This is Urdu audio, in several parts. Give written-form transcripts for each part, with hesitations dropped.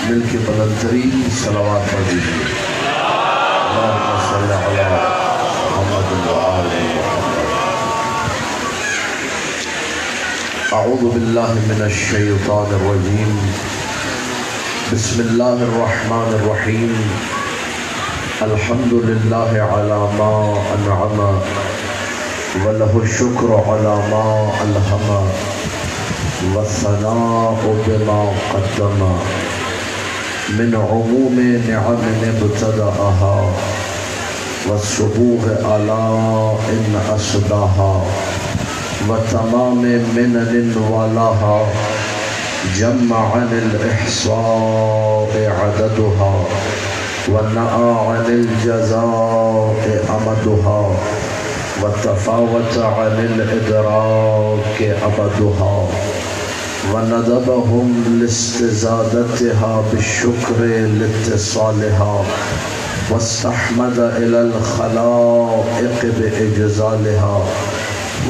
مل کے بلند ترین صلوات پڑھ دیجیے۔ اللہم صل علی محمد و آل محمد۔ اعوذ باللہ من الشیطان الرجیم، بسم اللہ الرحمن الرحیم۔ الحمد للہ علی ما انعم وله الشکر علی ما الہم والثناء بما قدم من عموم نعم ابتدأها والسبوغ آلاء أسداها وتمام منن والاها جمع عن الإحصاء عددها ونأى عن الجزاء أمدها وتفاوت عن الإدراك أبدها وندبهم لاستزادتها بالشكر لاتصالها واستحمد إلى الخلائق بإجزالها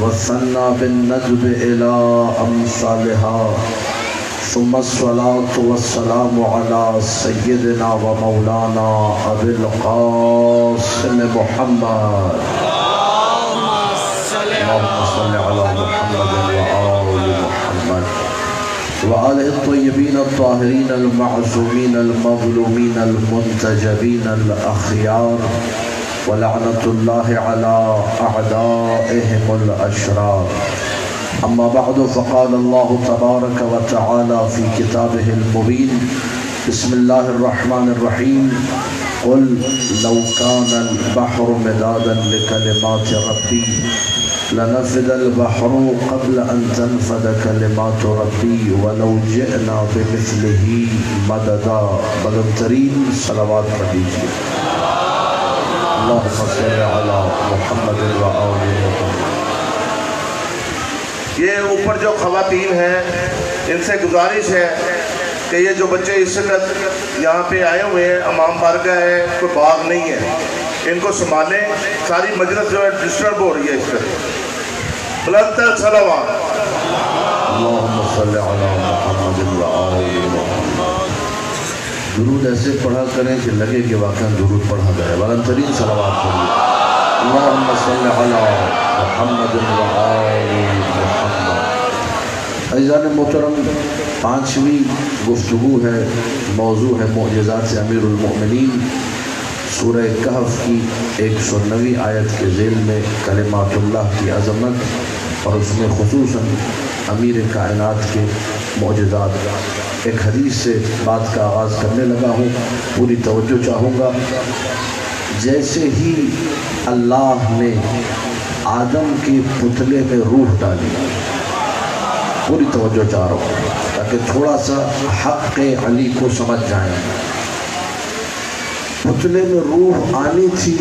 وثنى بالندب إلى أمثالها ثم الصلاة والسلام على سيدنا ومولانا أبي القاسم محمد اللهم صل على محمد وآل محمد وآله الطيبين الطاهرين المعصومين المظلومين المنتجبين الأخيار ولعنة الله على أعدائهم الأشرار أما بعد فقال الله تبارك وتعالى في كتابه المبين بسم الله الرحمن الرحيم قل لو كان البحر مدادا لكلمات ربي لنفد البحر قبل أن تنفد كلمات ربي ولو جئنا بمثله مددا بلند ترین صلوات پڑھ دیجیے۔ اللهم صل على محمد وآل محمد۔ یہ اوپر جو خواتین ہیں ان سے گزارش ہے کہ یہ جو بچے اس وقت یہاں پہ آئے ہوئے ہیں، امام بارگاہ ہے، کوئی باغ نہیں ہے، ان کو سنبھالیں، ساری مجلس جو ہے ڈسٹرب ہو رہی ہے اس طرح۔ بلند تر صلوات۔ اللہم صل علی محمد وآل محمد۔ درود ایسے پڑھا کریں کہ لگے کہ واقعا درود پڑھا گیا ہے۔ بلند ترین صلوات پڑھیے۔ اللہم صل علی محمد وآل محمد۔ عزیزان محترم، پانچویں گفتگو ہے، موضوع ہے معجزات امیر المؤمنین۔ سورہ کہف کی 109ویں آیت کے ذیل میں کلمات اللہ کی عظمت اور اس میں خصوصاً امیر کائنات کے معجزات۔ ایک حدیث سے بات کا آغاز کرنے لگا ہوں، پوری توجہ چاہوں گا۔ جیسے ہی اللہ نے آدم کے پتلے میں روح ڈالی، پوری توجہ چاہ رہا ہوں تاکہ تھوڑا سا حق علی کو سمجھ جائیں۔ پتلے میں روح آنی تھی،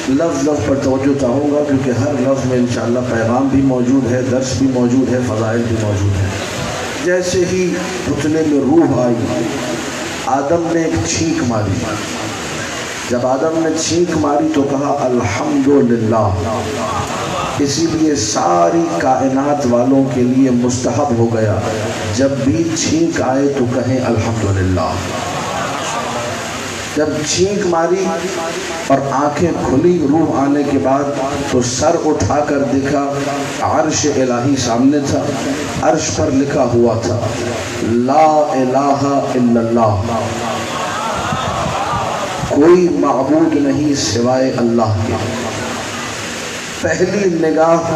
لفظ پر توجہ چاہوں گا کیونکہ ہر لفظ میں انشاءاللہ پیغام بھی موجود ہے، درس بھی موجود ہے، فضائل بھی موجود ہے۔ جیسے ہی پتلے میں روح آئی، آدم نے ایک چھینک ماری۔ جب آدم نے چھینک ماری تو کہا الحمدللہ۔ اسی لیے ساری کائنات والوں کے لیے مستحب ہو گیا جب بھی چھینک آئے تو کہیں الحمدللہ۔ جب چھینک ماری اور آنکھیں کھلی روح آنے کے بعد تو سر اٹھا کر دیکھا، عرش الہی سامنے تھا، عرش پر لکھا ہوا تھا لا الہ الا اللہ، کوئی معبود نہیں سوائے اللہ کے۔ پہلی نگاہ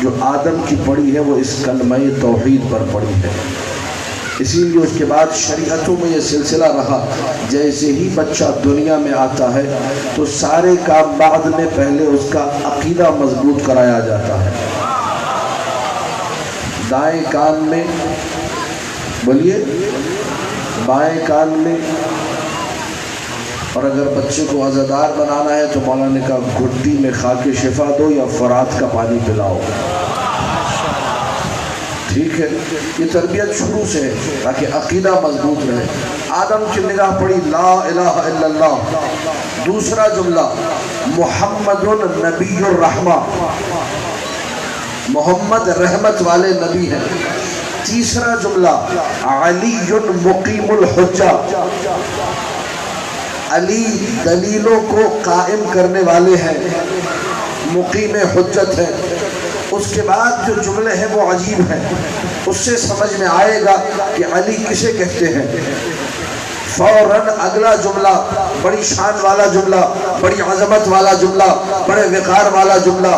جو آدم کی پڑی ہے وہ اس کلمہ توحید پر پڑی ہے۔ اسی لیے اس کے بعد شریعتوں میں یہ سلسلہ رہا، جیسے ہی بچہ دنیا میں آتا ہے تو سارے کام بعد میں پہلے اس کا عقیدہ مضبوط کرایا جاتا ہے۔ دائیں کان میں بولیے، بائیں کان میں، اور اگر بچے کو عزادار بنانا ہے تو مولانا نے کہا گھٹی میں خاک شفا دو یا فرات کا پانی پلاؤ۔ ٹھیک ہے، یہ تربیت شروع سے ہے تاکہ عقیدہ مضبوط رہے۔ آدم کی نگاہ پڑی لا الہ الا اللہ۔ دوسرا جملہ محمد نبی الرحمہ، محمد رحمت والے نبی ہیں۔ تیسرا جملہ علی مقیم الحجہ، علی دلیلوں کو قائم کرنے والے ہیں، مقیم حجت ہے۔ اس کے بعد جو جملے ہیں وہ عجیب ہیں، اس سے سمجھ میں آئے گا کہ علی کسے کہتے ہیں۔ فوراً اگلا جملہ بڑی شان والا جملہ، بڑی عظمت والا جملہ، بڑے وقار والا جملہ،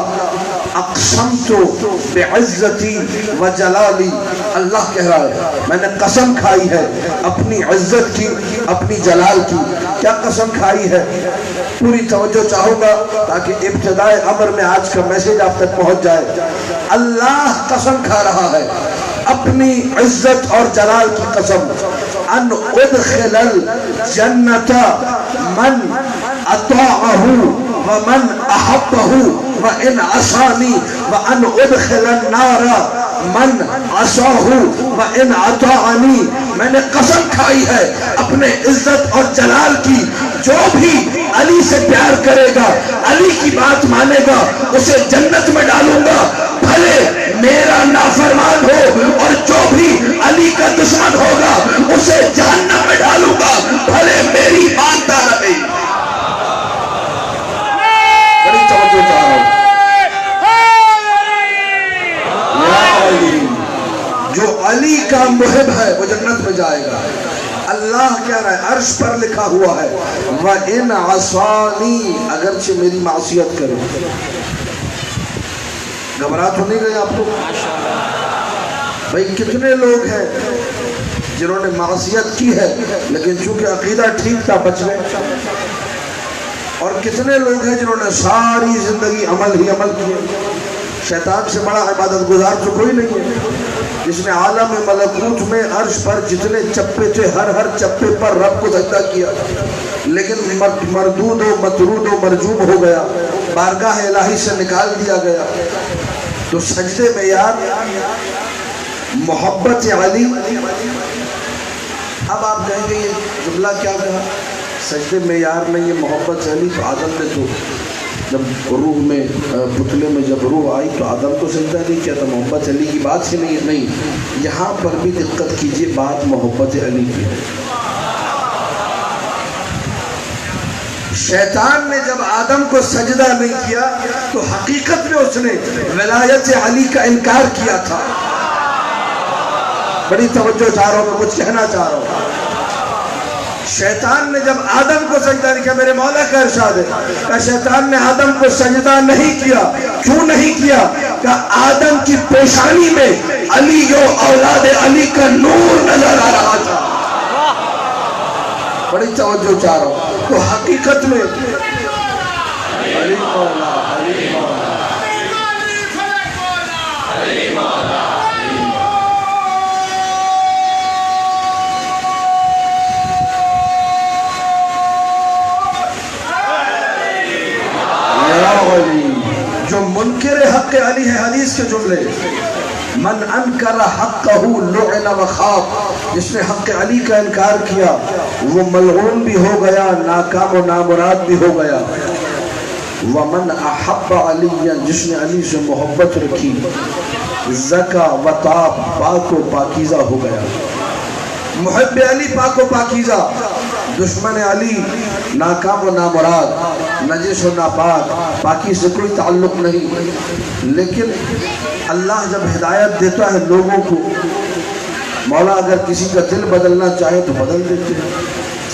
اقسمت بعزتی و جلالی، اللہ کہہ رہا ہے میں نے قسم کھائی ہے اپنی عزت کی، اپنی جلال کی۔ کیا قسم کھائی ہے؟ پوری توجہ چاہوں گا تاکہ ابتدائے امر میں آج کا میسج آپ تک پہنچ جائے۔ اللہ قسم کھا رہا ہے اپنی عزت اور جلال کی قسم، ان ادخل الجنت من اطاعہ ومن احبہ وان عصانی وان ادخل النار من عصاہ وان اطاعنی۔ میں نے قسم کھائی ہے اپنے عزت اور جلال کی، جو بھی علی سے پیار کرے گا، علی کی بات مانے گا، اسے جنت میں ڈالوں گا، بھلے میرا نافرمان ہو، اور جو بھی علی کا دشمن ہوگا اسے جہنم میں ڈالوں گا، بھلے میری مانتا رہے۔ بڑی توجہ چاہ رہا ہوں۔ جو علی کا محب ہے وہ جنت میں جائے گا۔ اللہ کہہ رہا ہے عرش پر لکھا ہوا ہے وَإِنْ عَصَانِي، اگرچہ میری معصیت کرے۔ گھبرا تو نہیں گئے آپ کو؟ بھائی کتنے لوگ ہیں جنہوں نے معصیت کی ہے لیکن چونکہ عقیدہ ٹھیک تھا بچ گئے، اور کتنے لوگ ہیں جنہوں نے ساری زندگی عمل ہی عمل کیے۔ شیطان سے بڑا عبادت گزار تو کوئی نہیں ہے، جس نے عالم ملکوت میں عرش پر جتنے چپے تھے ہر چپے پر رب کو سجدہ کیا، لیکن مردود و مطرود و مرجوم ہو گیا، بارگاہ الہی سے نکال دیا گیا۔ تو سجدے میں یار محبت علی، اب آپ کہیں گے یہ جملہ کیا کہا؟ سجدے میں یار میں یہ محبت علی، تو آدم نے تو جب روح میں پتلے میں جب روح آئی تو آدم کو سجدہ نہیں کیا، تو محبت علی کی بات ہی نہیں۔ یہاں پر بھی دقت کیجئے، بات محبت علی کی ہے۔ شیطان نے جب آدم کو سجدہ نہیں کیا تو حقیقت میں اس نے ولایت علی کا انکار کیا تھا۔ بڑی توجہ چاہ رہا ہوں، میں کچھ کہنا چاہ رہا ہوں۔ شیطان نے جب آدم کو سجدہ نہیں کیا، میرے مولا کا ارشاد ہے کہ شیطان نے آدم کو سجدہ نہیں کیا۔ کیوں نہیں کیا؟ کہ آدم کی پیشانی میں علی و اولاد علی کا نور نظر آ رہا تھا۔ بڑی توجہ چاہ رہا ہوں۔ تو حقیقت میں علی مولا، علی مولا، علی مولا، جو منکر حق علی ہے، حدیث کے جملے من انکر حقہ لعن و خاب، جس نے حق علی کا انکار کیا وہ ملعون بھی ہو گیا، ناکام و نامراد بھی ہو گیا۔ ومن احب علی، جس نے علی سے محبت رکھی، زکا و طاب، پاک و پاکیزہ ہو گیا۔ محب علی پاک و پاکیزہ، دشمن علی ناکام و نامراد، نجس و ناپاک، پاکی سے کوئی تعلق نہیں۔ لیکن اللہ جب ہدایت دیتا ہے لوگوں کو، مولا اگر کسی کا دل بدلنا چاہے تو بدل دیتے ہیں۔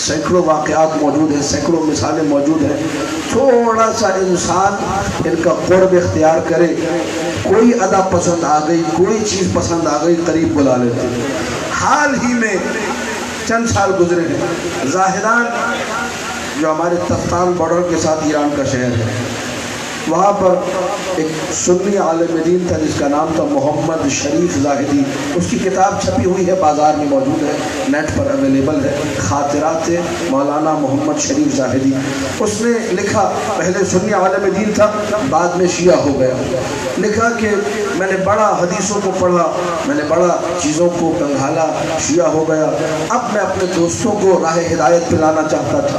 سینکڑوں واقعات موجود ہیں، سینکڑوں مثالیں موجود ہیں۔ تھوڑا سا انسان ان کا قرب اختیار کرے، کوئی ادا پسند آ گئی، کوئی چیز پسند آ گئی، قریب بلا لیتے ہیں۔ حال ہی میں چند سال گزرے ہیں، زاہدان جو ہمارے تفتان بارڈر کے ساتھ ایران کا شہر ہے، وہاں پر ایک سنی عالم دین تھا جس کا نام تھا محمد شریف زاہدی۔ اس کی کتاب چھپی ہوئی ہے، بازار میں موجود ہے، نیٹ پر اویلیبل ہے، خاطرات مولانا محمد شریف زاہدی۔ اس نے لکھا، پہلے سنی عالم دین تھا، بعد میں شیعہ ہو گیا۔ لکھا کہ میں نے بڑا حدیثوں کو پڑھا، میں نے بڑا چیزوں کو کنگھالا، شیعہ ہو گیا۔ اب میں اپنے دوستوں کو راہ ہدایت پہ لانا چاہتا تھا۔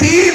3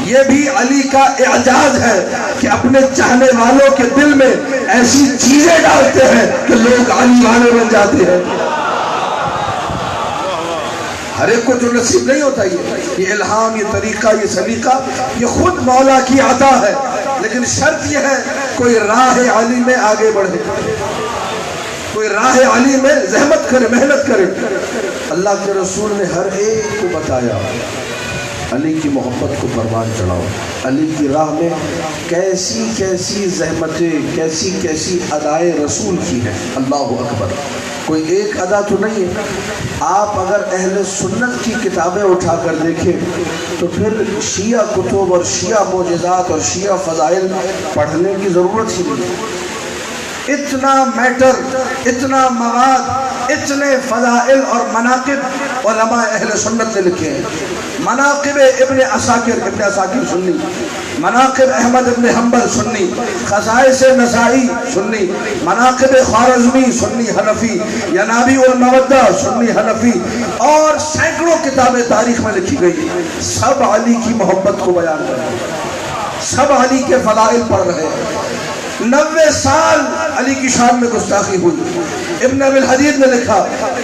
یہ بھی علی کا اعجاز ہے کہ اپنے چاہنے والوں کے دل میں ایسی چیزیں ڈالتے ہیں کہ لوگ علی والے بن جاتے ہیں. ہر ایک کو جو نصیب نہیں ہوتا یہ الہام، یہ طریقہ، یہ سلیقہ، یہ خود مولا کی عطا ہے. لیکن شرط یہ ہے کوئی راہ علی میں آگے بڑھے، کوئی راہ علی میں زحمت کرے، محنت کرے. اللہ کے رسول نے ہر ایک کو بتایا علی کی محبت کو پروان چڑھاؤ. علی کی راہ میں کیسی کیسی زحمتیں، کیسی کیسی ادائیں رسول کی ہیں. اللہ اکبر. کوئی ایک ادا تو نہیں ہے. آپ اگر اہل سنت کی کتابیں اٹھا کر دیکھیں تو پھر شیعہ کتب اور شیعہ معجزات اور شیعہ فضائل پڑھنے کی ضرورت ہی نہیں. اتنا میٹر، اتنا مواد، اتنے فضائل اور مناقب علماء اہل سنت نے لکھے ہیں. مناقب ابن عساکر سنی، مناقب احمد ابن حنبل سنی، خصائص نسائی سنی، مناقب خوارزمی سنی حنفی، ینابیع المودہ سنی حنفی، اور سینکڑوں کتابیں تاریخ میں لکھی گئی. سب علی کی محبت کو بیان کر رہے ہیں، سب علی کے فضائل پڑھ رہے ہیں. 90 سال علی کی شان میں گستاخی ہوئی. ابن ابی الحدید نے لکھا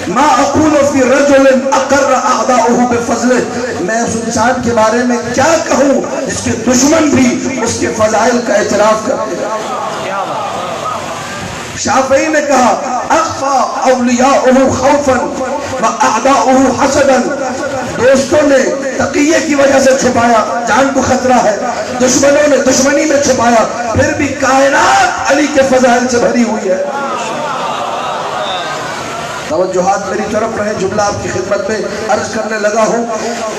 ما اقول فی رجل اقر اعداؤہ بفضلہ، میں اس انسان کے بارے میں کیا کہوں جس کے دشمن بھی اس کے فضائل کا اعتراف کرتے ہیں. شافعی نے کہا اخفا اولیاؤہ خوفا واعداؤہ حسدا، دوستوں نے تقیہ کی وجہ سے چھپایا، جان کو خطرہ ہے، دشمنوں نے دشمنی میں چھپایا، پھر بھی کائنات علی کے فضائل سے بھری ہوئی ہے. توجہات میری طرف رہے. جملہ آپ کی خدمت میں عرض کرنے لگا ہوں.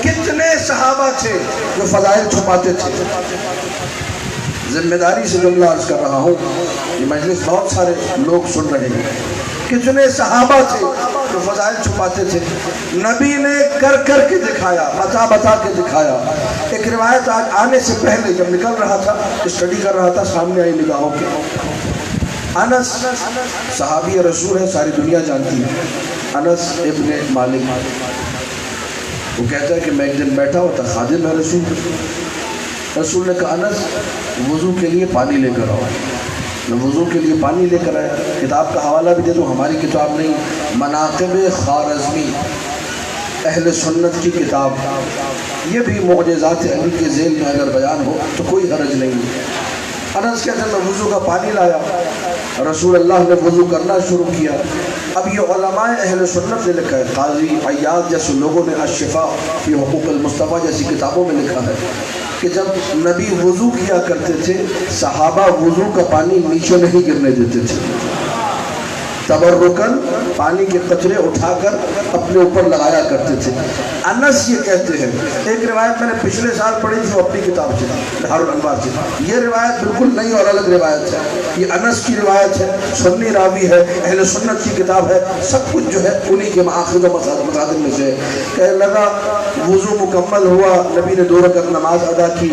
کتنے صحابہ تھے جو فضائل چھپاتے تھے؟ ذمہ داری سے جملہ عرض کر رہا ہوں، یہ مجلس بہت سارے لوگ سن رہے ہیں. کتنے صحابہ تھے جو فضائل چھپاتے تھے؟ نبی نے کر کر کے دکھایا، بتا بتا کے دکھایا. ایک روایت آج آنے سے پہلے جب نکل رہا تھا، اسٹڈی کر رہا تھا، سامنے آئی نگاہوں کے. انس صحابی رسول ہے، ساری دنیا جانتی ہے. انس ابن مالک، وہ کہتا ہے کہ میں ایک دن بیٹھا ہوا تھا، خادم ہے رسول نے کہا انس وضو کے لیے پانی لے کر آؤ. میں وضو کے لیے پانی لے کر آیا. کتاب کا حوالہ بھی دے دوں، ہماری کتاب نہیں، مناقب خوارزمی اہل سنت کی کتاب. یہ بھی معجزات علی کے ذیل میں اگر بیان ہو تو کوئی حرج نہیں. انس کہتے ہیں میں وضو کا پانی لایا، رسول اللہ نے وضو کرنا شروع کیا. اب یہ علماء اہل سنت نے لکھا ہے، قاضی عیاض جیسے لوگوں نے الشفاء فی حقوق المصطفیٰ جیسی کتابوں میں لکھا ہے کہ جب نبی وضو کیا کرتے تھے، صحابہ وضو کا پانی نیچے نہیں گرنے دیتے تھے، تبرکن پانی کے قطرے اٹھا کر اپنے اوپر لگایا کرتے تھے. انس یہ کہتے ہیں، ایک روایت میں نے پچھلے سال پڑھی تھی، وہ اپنی کتاب سے، بہار الانوار سے. یہ روایت بالکل نئی اور الگ روایت ہے. یہ انس کی روایت ہے، سنی راوی ہے، اہل سنت کی کتاب ہے، سب کچھ جو ہے انہی کے مآخذ و مصادر میں سے. کہنے لگا وضو مکمل ہوا، نبی نے 2 رکعت نماز ادا کی،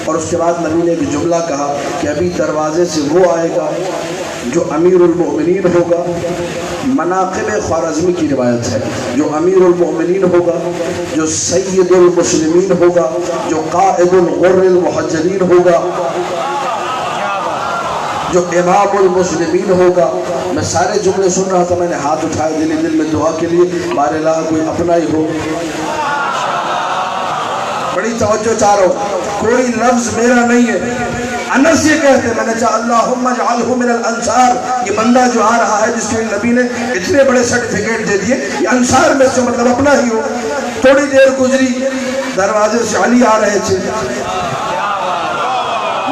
اور اس کے بعد نبی نے ایک جملہ کہا کہ ابھی دروازے سے وہ آئے گا جو امیر المؤمنین ہوگا. مناقب خوارزمی کی روایت ہے، جو امیر المؤمنین ہوگا، جو سید المسلمین ہوگا، جو قائد الغر المحجلین ہوگا، جو امام المسلمین ہوگا. میں سارے جملے سن رہا تھا، میں نے ہاتھ اٹھائے دل میں دعا کے لیے، بارے اللہ کوئی اپنا ہی ہو. بڑی توجہ چاہ رہا ہوں، کوئی لفظ میرا نہیں ہے. انس یہ کہتے ہیں، میں نے چاہا اللہم اجعلہ من الانصار، یہ بندہ جو آ رہا ہے جس کے نبی نے اتنے بڑے سرٹیفکیٹ دے دیے، یہ انصار میں سے مطلب اپنا ہی ہو. تھوڑی دیر گزری، دروازے سے علی آ رہے تھے.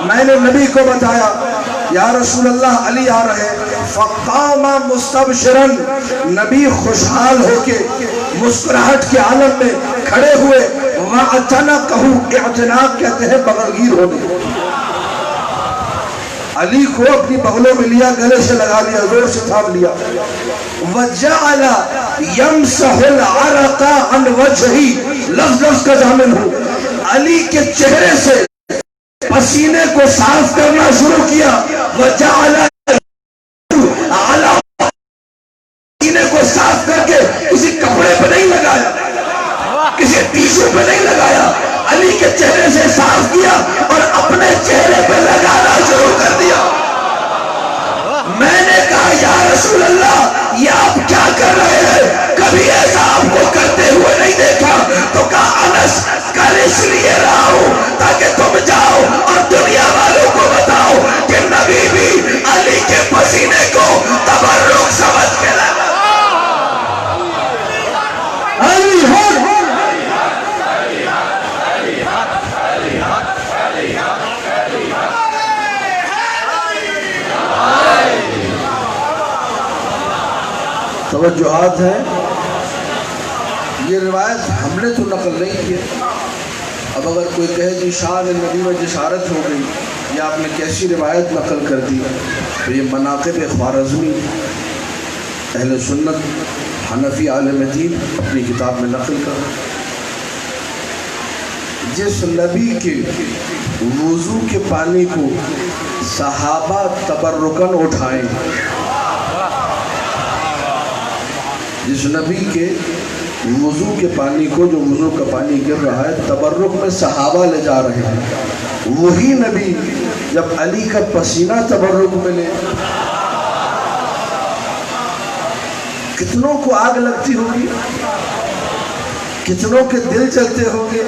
میں نے نبی کو بتایا یا رسول اللہ علی آ رہے. فقام مستبشرا، نبی خوشحال ہو کے مسکراہٹ کے عالم میں کھڑے ہوئے. وَاعْتَنَقَهُ، اعتناق کہتے ہیں بغلگیر ہونے. علی کو اپنی بغلوں میں لیا، گلے سے لگا لیا، زور سے تھام لیا. وَجَعَلَ يَمْسَحُ الْعَرَقَ عَنْ وَجْهِهِ، لفظ کا ضامن ہوں، علی کے چہرے سے پسینے کو صاف کرنا شروع کیا. وَجَعَلَ پسینے کو صاف کر کے کسی کپڑے پہ نہیں لگایا، کسی ٹیشو پہ نہیں لگایا. علی علی کے چہرے سے صاف کیا اور اپنے چہرے پہ لگانا شروع کر دیا۔ میں نے کہا یا رسول اللہ یہ آپ کیا کر رہے ہیں؟ کبھی ایسا آپ کو کرتے ہوئے نہیں دیکھا۔ تو کہا انس کل اس لیے رہا ہوں تاکہ تم جاؤ اور دنیا والوں کو بتاؤ کہ نبی بھی علی کے پسینے کو تبرک سمجھ کے لگا۔ علی ہو توجہات ہیں۔ یہ روایت ہم نے تو نقل نہیں کی۔ اب اگر کوئی کہے کہ شان نبی میں جسارت ہو گئی یا آپ نے کیسی روایت نقل کر دی، تو یہ مناقب خوارزمی اہل سنت حنفی عالم دین اپنی کتاب میں نقل کر۔ جس نبی کے وضو کے پانی کو صحابہ تبرکن اٹھائیں، جس نبی کے وضو کے پانی کو، جو وضو کا پانی گر رہا ہے، تبرک میں صحابہ لے جا رہے ہیں، وہی نبی جب علی کا پسینہ تبرک میں لے، کتنوں کو آگ لگتی ہوگی، کتنوں کے دل چلتے ہوں گے۔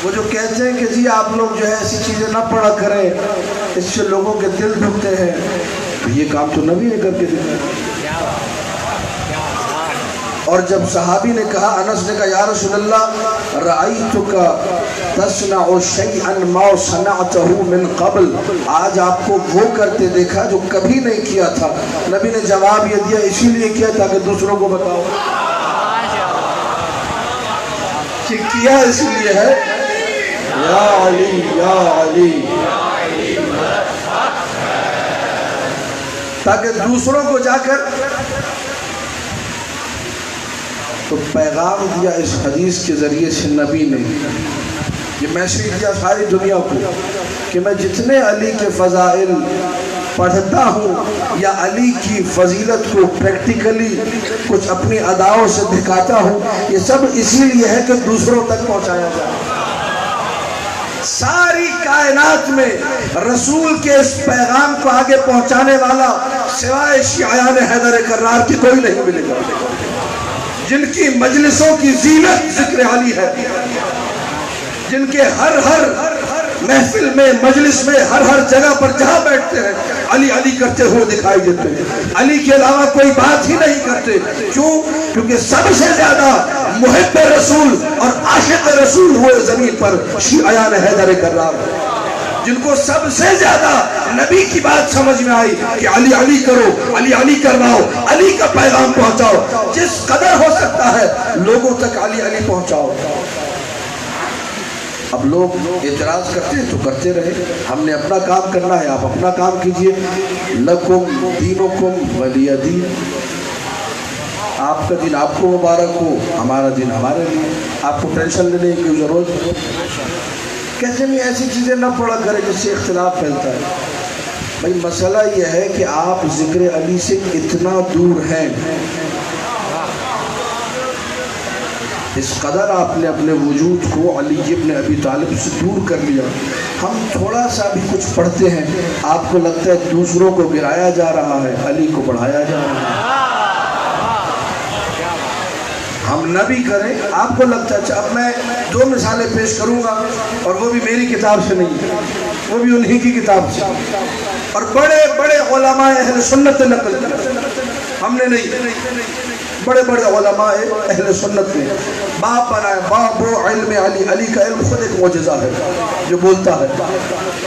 وہ جو کہتے ہیں کہ جی آپ لوگ جو ہے ایسی چیزیں نہ پڑھا کریں، اس سے لوگوں کے دل دکھتے ہیں، یہ کام تو نبی نے کر کے دکھایا۔ اور جب صحابی نے کہا، انس نے کہا یا رسول اللہ رأیتک تصنع شیئا ما صنعتہ من قبل، آج آپ کو وہ کرتے دیکھا جو کبھی نہیں کیا تھا۔ نبی نے جواب یہ دیا اسی لیے کیا تاکہ دوسروں کو بتاؤ کہ کیا اس لیے ہے۔ یا علی یا علی، تاکہ دوسروں کو جا کر تو پیغام دیا اس حدیث کے ذریعے سے نبی نے، یہ میسیج دیا ساری دنیا کو کہ میں جتنے علی کے فضائل پڑھتا ہوں یا علی کی فضیلت کو پریکٹیکلی کچھ اپنی اداؤں سے دکھاتا ہوں، یہ سب اسی لیے ہے کہ دوسروں تک پہنچایا جائے۔ ساری کائنات میں رسول کے اس پیغام کو آگے پہنچانے والا سوائے شیعیان حیدر کرار کی کوئی نہیں ملے گا، جن کی مجلسوں کی زینت ذکر علی ہے، جن کے ہر محفل میں، مجلس میں، ہر جگہ پر جہاں بیٹھتے ہیں علی علی کرتے ہوئے دکھائی دیتے ہیں۔ علی کے علاوہ کوئی بات ہی نہیں کرتے۔ کیوں؟ کیونکہ سب سے زیادہ محب رسول اور عاشق رسول ہوئے زمین پر شیعیان حیدر کرار، جن کو سب سے زیادہ نبی کی بات سمجھ میں آئی کہ علی علی کرو، علی علی کرواؤ، علی کا پیغام پہنچاؤ، جس قدر ہو سکتا ہے لوگوں تک علی علی پہنچاؤ۔ اب لوگ اعتراض کرتے ہیں تو کرتے رہے، ہم نے اپنا کام کرنا ہے، آپ اپنا کام کیجئے۔ لکم دینکم ولی دین، آپ کا دین آپ کو مبارک ہو، ہمارا دین ہمارے لیے، آپ کو ٹینشن لینے کی ضرورت ہے۔ کہتے ہیں ایسی چیزیں نہ پڑھا کرے جس سے اختلاف پھیلتا ہے۔ بھائی مسئلہ یہ ہے کہ آپ ذکر علی سے اتنا دور ہیں، اس قدر آپ نے اپنے وجود کو علی ابن ابی طالب سے دور کر لیا۔ ہم تھوڑا سا بھی کچھ پڑھتے ہیں، آپ کو لگتا ہے دوسروں کو گرایا جا رہا ہے، علی کو بڑھایا جا رہا ہے۔ ہم نہ بھی کریں، آپ کو لگتا ہے۔ اب میں 2 مثالیں پیش کروں گا، اور وہ بھی میری کتاب سے نہیں، وہ بھی انہی کی کتاب سے، اور بڑے بڑے علماء اہل سنت نے نقل کیا، ہم نے نہیں۔ بڑے بڑے علماء اہل سنت نے باب بنایا، باب علم علی، علی کا علم خود ایک معجزہ ہے جو بولتا ہے۔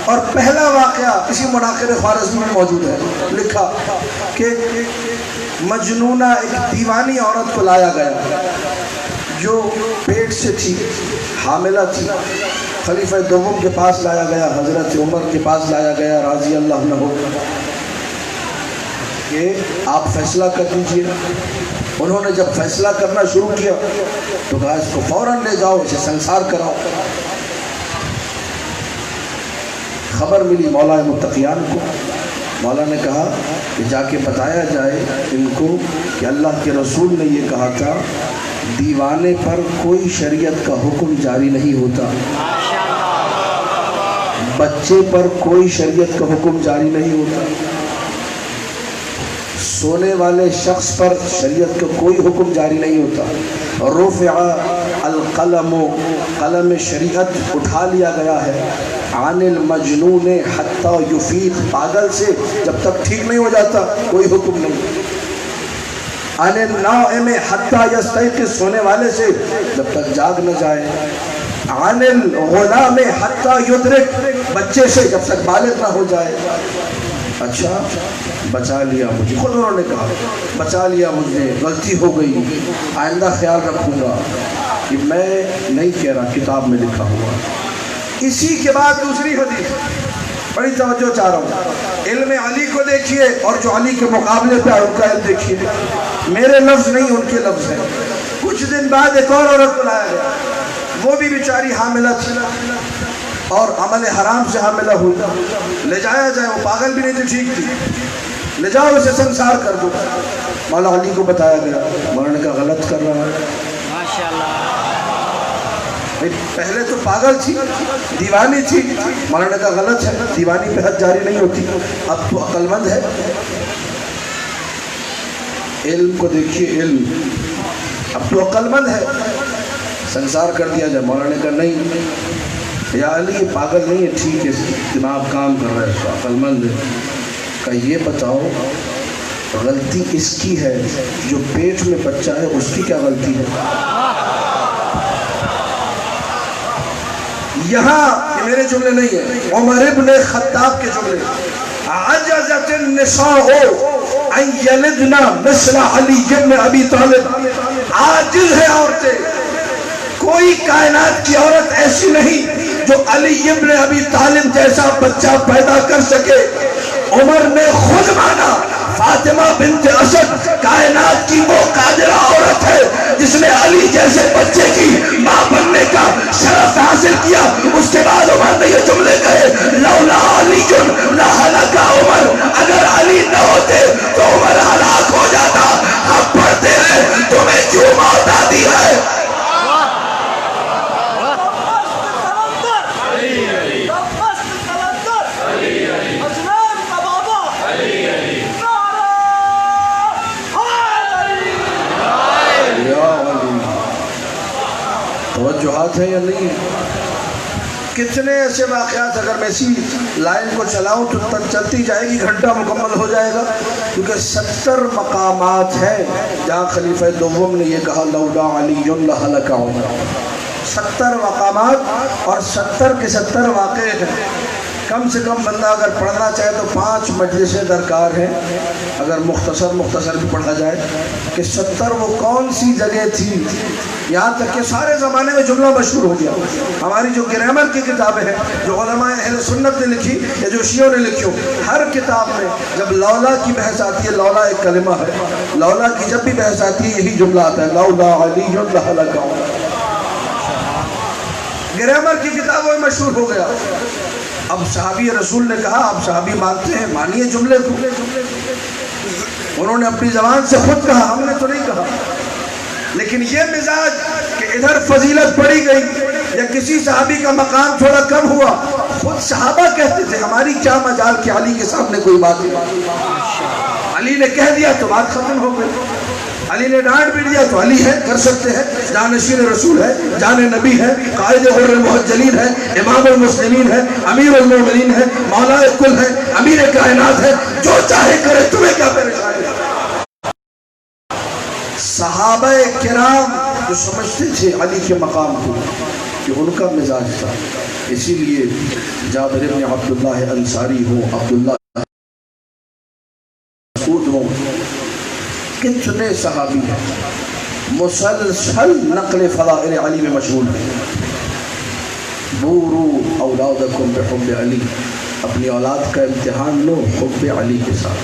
اور پہلا واقعہ اسی مناقب خوارزمی میں موجود ہے، لکھا کہ مجنونہ ایک دیوانی عورت کو لایا گیا جو پیٹ سے تھی، حاملہ تھی، خلیفہ دوم کے پاس لایا گیا، حضرت عمر کے پاس لایا گیا رضی اللہ عنہ کہ آپ فیصلہ کر دیجئے۔ انہوں نے جب فیصلہ کرنا شروع کیا تو کہا اس کو فوراً لے جاؤ، اسے سنسار کراؤ۔ خبر ملی مولا متقیان کو، مولا نے کہا کہ جا کے بتایا جائے ان کو کہ اللہ کے رسول نے یہ کہا تھا دیوانے پر کوئی شریعت کا حکم جاری نہیں ہوتا، بچے پر کوئی شریعت کا حکم جاری نہیں ہوتا، سونے والے شخص پر شریعت کا کوئی حکم جاری نہیں ہوتا۔ رفع القلم، قلم شریعت اٹھا لیا گیا ہے، عن المجنون حتی یفیق، پاگل سے جب تک ٹھیک نہیں ہو جاتا کوئی حکم نہیں، عن النائم حتی یستیقظ، سونے والے سے جب تک جاگ نہ جائے، عن الغلام حتی یدرک، بچے سے جب تک بالغ نہ ہو جائے۔ اچھا بچا لیا مجھے، خود انہوں نے کہا بچا لیا مجھے، غلطی ہو گئی، آئندہ خیال رکھوں گا، کہ میں نہیں کہہ رہا، کتاب میں لکھا ہوا۔ اسی کے بعد دوسری حدیث، بڑی توجہ چاہ رہا ہوں، علم علی کو دیکھیے اور جو علی کے مقابلے پہ ان کا علم دیکھیے، میرے لفظ نہیں ان کے لفظ ہیں۔ کچھ دن بعد ایک اور عورت کو لایا گیا، وہ بھی بیچاری حاملہ تھی اور عمل حرام سے حاملہ ہوئی، لے جایا جائے، وہ پاگل بھی نہیں تھی، ٹھیک تھی، لے جاؤ اسے سنسار کر دو۔ مولا علی کو بتایا گیا، مولا نے کہا غلط کر رہا ہے، پہلے تو پاگل تھی، دیوانی تھی، مولا نے کہا غلط ہے، دیوانی پہ حد جاری نہیں ہوتی، اب تو عقل مند ہے۔ علم کو دیکھیے، علم، اب تو عقل مند ہے، سنسار کر دیا جائے۔ مولا نے کہا نہیں یا علی یہ پاگل نہیں ہے، ٹھیک ہے دماغ کام کر رہا ہے، اس کا عقل مند ہے۔ کہ یہ بتاؤ غلطی اس کی ہے جو پیٹ میں بچہ ہے، اس کی کیا غلطی ہے؟ یہاں یہ میرے جملے نہیں ہیں، عمر ابن خطاب کے جملے، عجزت النساء ان یلدن مثل علی ابن ابی طالب، عاجز ہے عورتیں، کوئی کائنات کی عورت ایسی نہیں جو علی ابن ابی طالب جیسا بچہ پیدا کر سکے۔ عمر نے خود مانا فاطمہ بنت اسد کائنات کی وہ قادرہ عورت ہے جس نے علی جیسے بچے کی ماں بننے کا شرف حاصل کیا۔ اس کے بعد عمر نے یہ جملے کہے، لولا علی لہلک عمر، اگر علی نہ ہوتے تو عمر ہلاک ہو جاتا۔ ہم پڑھتے ہیں تمہیں کیوں موت آتی ہے؟ توجہات ہیں یا نہیں؟ کتنے ایسے واقعات، اگر میں اسی لائن کو چلاؤں تو چلتی جائے گی، گھنٹہ مکمل ہو جائے گا، کیونکہ 70 مقامات ہیں جہاں خلیفہ دوم نے یہ کہا لولا علی لہلک عمر۔ 70 مقامات اور 70 کے 70 واقعے ہیں۔ کم سے کم بندہ اگر پڑھنا چاہے تو 5 مجلسیں درکار ہیں، اگر مختصر بھی پڑھا جائے کہ 70 وہ کون سی جگہ تھی، یہاں تک کہ سارے زمانے میں جملہ مشہور ہو گیا۔ ہماری جو گرامر کی کتابیں ہیں جو علماء اہل سنت نے لکھی یا جو شیعوں نے لکھی، ہر کتاب میں جب لولا کی بحث آتی ہے، لولا ایک کلمہ ہے، لولا کی جب بھی بحث آتی ہے یہی جملہ آتا ہے، لولا علی لہلک عمر۔ گرامر کی کتابوں میں مشہور ہو گیا۔ اب صحابی رسول نے کہا، آپ صحابی مانتے ہیں، مانیے جملے کو، انہوں نے اپنی زبان سے خود کہا، ہم نے تو نہیں کہا۔ لیکن یہ مزاج کہ ادھر فضیلت پڑی گئی یا کسی صحابی کا مقام تھوڑا کم ہوا، خود صحابہ کہتے تھے ہماری کیا مجال کہ علی کے سامنے کوئی بات نہیں، علی نے کہہ دیا تو بات ختم ہو گئی، علی نے ڈانٹ بھی دیا تو علی ہے، کر سکتے ہیں، جانشین رسول ہے، جان نبی ہے، قائد غر المحجلین ہے، امام المسلمین ہے، امیر المومنین ہے، مولا کل ہے، امیر کائنات ہے، جو چاہے کرے، تمہیں کیا پریشانی ہے؟ صحابہ کرام جو سمجھتے تھے علی کے مقام کو کہ ان کا مزاج تھا، اسی لیے جابر بن عبداللہ انصاری ہو، عبداللہ مسعود ہو، کتنے صحابی ہیں مسلسل نقل فضائل علی میں مشغول ہیں۔ بورو اولادکم بحب علی، اپنی اولاد کا امتحان لو حب علی کے ساتھ،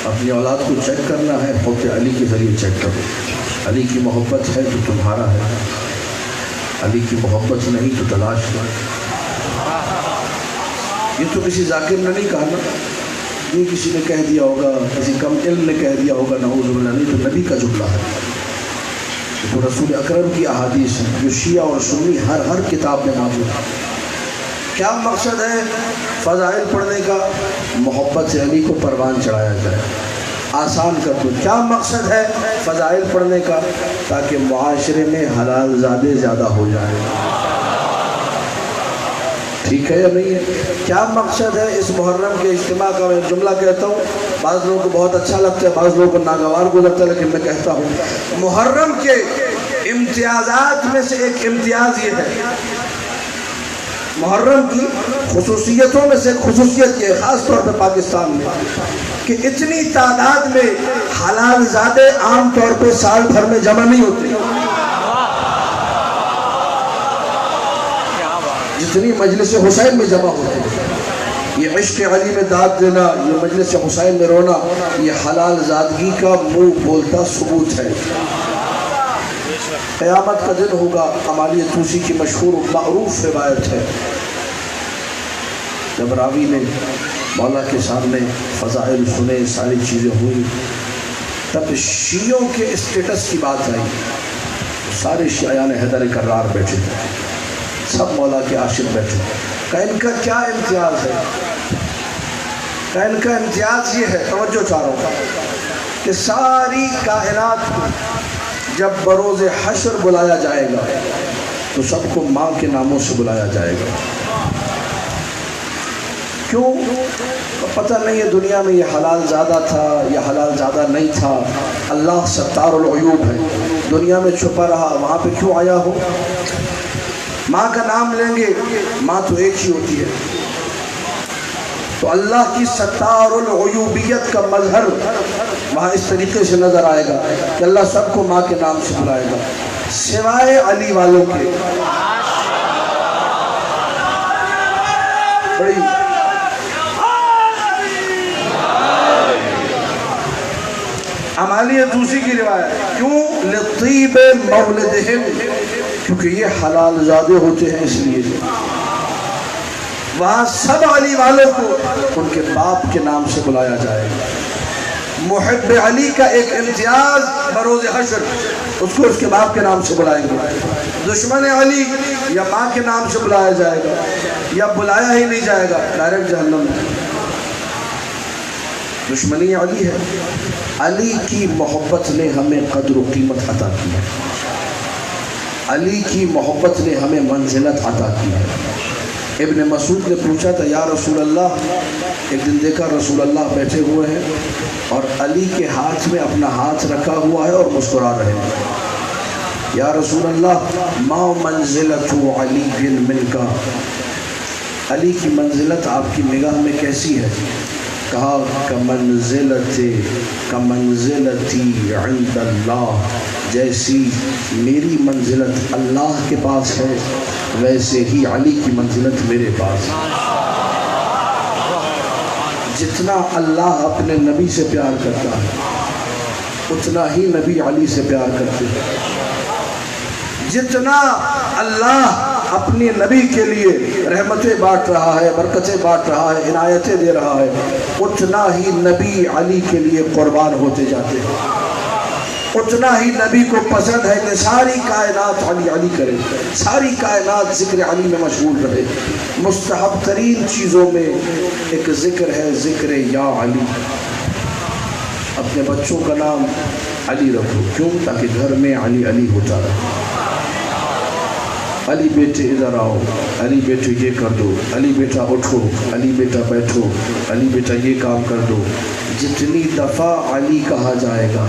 اپنی اولاد کو چیک کرنا ہے، حب علی کے ذریعے چیک کرو۔ علی کی محبت ہے تو تمہارا ہے، علی کی محبت نہیں تو تلاش کرو۔ یہ تو کسی ذاکر نے نہیں کہا نا، یہ کسی نے کہہ دیا ہوگا، کسی کم علم نے کہہ دیا ہوگا، نعوذ باللہ، نہیں تو نبی کا جملہ ہے، تو رسول اکرم کی احادیث ہیں جو شیعہ اور سنی ہر کتاب میں موجود ہے۔ کیا مقصد ہے فضائل پڑھنے کا؟ محبت سے علی کو پروان چڑھایا جائے، آسان کر دو۔ کیا مقصد ہے فضائل پڑھنے کا؟ تاکہ معاشرے میں حلال زادے زیادہ ہو جائیں۔ ٹھیک ہے یا نہیں ہے؟ کیا مقصد ہے اس محرم کے اجتماع کا؟ میں جملہ کہتا ہوں، بعض لوگوں کو بہت اچھا لگتا ہے، بعض لوگوں کو ناگوار گزرتا ہے، لیکن میں کہتا ہوں محرم کے امتیازات میں سے ایک امتیاز یہ ہے، محرم کی خصوصیتوں میں سے ایک خصوصیت یہ ہے، خاص طور پہ پاکستان میں، کہ اتنی تعداد میں حلال زادے عام طور پہ سال بھر میں جمع نہیں ہوتے جتنی مجلس حسین میں جمع ہوتے ہیں۔ یہ عشق علی میں داد دینا، یہ مجلس حسین میں رونا، یہ حلال زادگی کا منہ بولتا ثبوت ہے۔ قیامت کا دن ہوگا، عمالیہ طوسی کی مشہور معروف روایت ہے، جب راوی نے مولا کے سامنے فضائل سنے، ساری چیزیں ہوئی، تب شیعوں کے اسٹیٹس کی بات آئی، سارے شیعیان حیدر کرار بیٹھے، سب مولا کے عاشق بیٹھے، کہ ان کا کیا امتیاز ہے؟ کہ ان کا امتیاز یہ ہے، توجہ چاہوں گا، کہ ساری کائنات کو جب بروز حشر بلایا جائے گا تو سب کو ماں کے ناموں سے بلایا جائے گا۔ کیوں؟ پتہ نہیں ہے دنیا میں یہ حلال زادہ تھا یا حلال زادہ نہیں تھا، اللہ ستار العیوب ہے، دنیا میں چھپا رہا، وہاں پہ کیوں آیا ہو؟ ماں کا نام لیں گے، ماں تو ایک ہی ہوتی ہے، تو اللہ کی ستار العیوبیت کا مظہر وہاں اس طریقے سے نظر آئے گا کہ اللہ سب کو ماں کے نام سے بلائے گا، سوائے علی والوں کے۔ بڑی عمالیہ طوسی کی روایت، کیوں؟ لطیب مولدہم، کیونکہ یہ حلال زادے ہوتے ہیں، اس لیے وہاں سب علی والوں کو ان کے باپ کے نام سے بلایا جائے گا۔ محب علی کا ایک امتیاز بروز حشر، اس کو اس کے باپ کے نام سے بلائیں گے۔ دشمن علی یا ماں کے نام سے بلایا جائے گا یا بلایا ہی نہیں جائے گا، ڈائریکٹ جہنم میں۔ دشمنی علی ہے، علی کی محبت نے ہمیں قدر و قیمت عطا کی ہے، علی کی محبت نے ہمیں منزلت عطا کی ہے۔ ابن مسعود نے پوچھا تھا، یا رسول اللہ، ایک دن دیکھا رسول اللہ بیٹھے ہوئے ہیں اور علی کے ہاتھ میں اپنا ہاتھ رکھا ہوا ہے اور مسکرا رہے ہیں، یا رسول اللہ ما منزلت علی منکا، علی کی منزلت آپ کی نگاہ میں کیسی ہے؟ کہا کمنزلتی عند اللہ، جیسی میری منزلت اللہ کے پاس ہے ویسے ہی علی کی منزلت میرے پاس ہے۔ جتنا اللہ اپنے نبی سے پیار کرتا ہے اتنا ہی نبی علی سے پیار کرتے ہیں، جتنا اللہ اپنی نبی کے لیے رحمتیں بانٹ رہا ہے، برکتیں بانٹ رہا ہے، عنایتیں دے رہا ہے، اتنا ہی نبی علی کے لیے قربان ہوتے جاتے ہیں، اتنا ہی نبی کو پسند ہے کہ ساری کائنات علی علی کرے، ساری کائنات ذکر علی میں مشغول رہے۔ مستحب ترین چیزوں میں ایک ذکر ہے، ذکر یا علی۔ اپنے بچوں کا نام علی رکھو، کیوں؟ تاکہ گھر میں علی علی ہوتا رہے۔ علی بیٹے ادھر آؤ، علی بیٹے یہ کر دو، علی بیٹا اٹھو، علی بیٹا بیٹھو، علی بیٹا یہ کام کر دو۔ جتنی دفعہ علی کہا جائے گا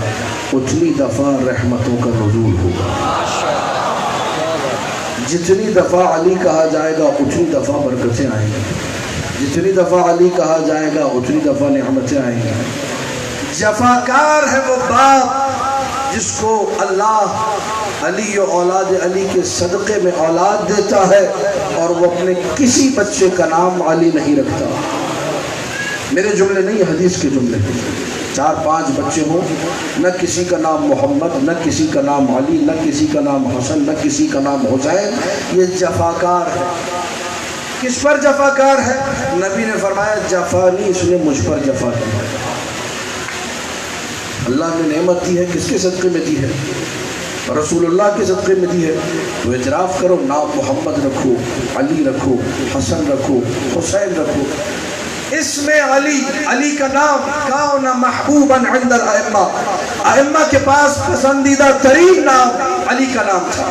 اتنی دفعہ رحمتوں کا نزول ہوگا، جتنی دفعہ علی کہا جائے گا اتنی دفعہ برکتیں آئیں گی، جتنی دفعہ علی کہا جائے گا اتنی دفعہ نعمتیں آئیں گی۔ جفاکار ہے وہ باپ جس کو اللہ علی و اولاد علی کے صدقے میں اولاد دیتا ہے اور وہ اپنے کسی بچے کا نام علی نہیں رکھتا۔ میرے جملے نہیں، حدیث کے جملے، 4-5 بچے ہوں، نہ کسی کا نام محمد، نہ کسی کا نام علی، نہ کسی کا نام حسن، نہ کسی کا نام حسین، یہ جفاکار ہے۔ کس پر جفاکار ہے؟ نبی نے فرمایا جفا نہیں، اس نے مجھ پر جفا کی ہے۔ اللہ نے نعمت دی ہے، کس کے صدقے میں دی ہے؟ رسول اللہ کے صدقے میں دی ہے۔ تو اعتراف کرو، نام محمد رکھو، علی رکھو، حسن رکھو، حسین رکھو۔ اس میں علی کا نام کان محبوبا عند الائمہ، ائمہ کے پاس پسندیدہ ترین نام علی کا نام تھا،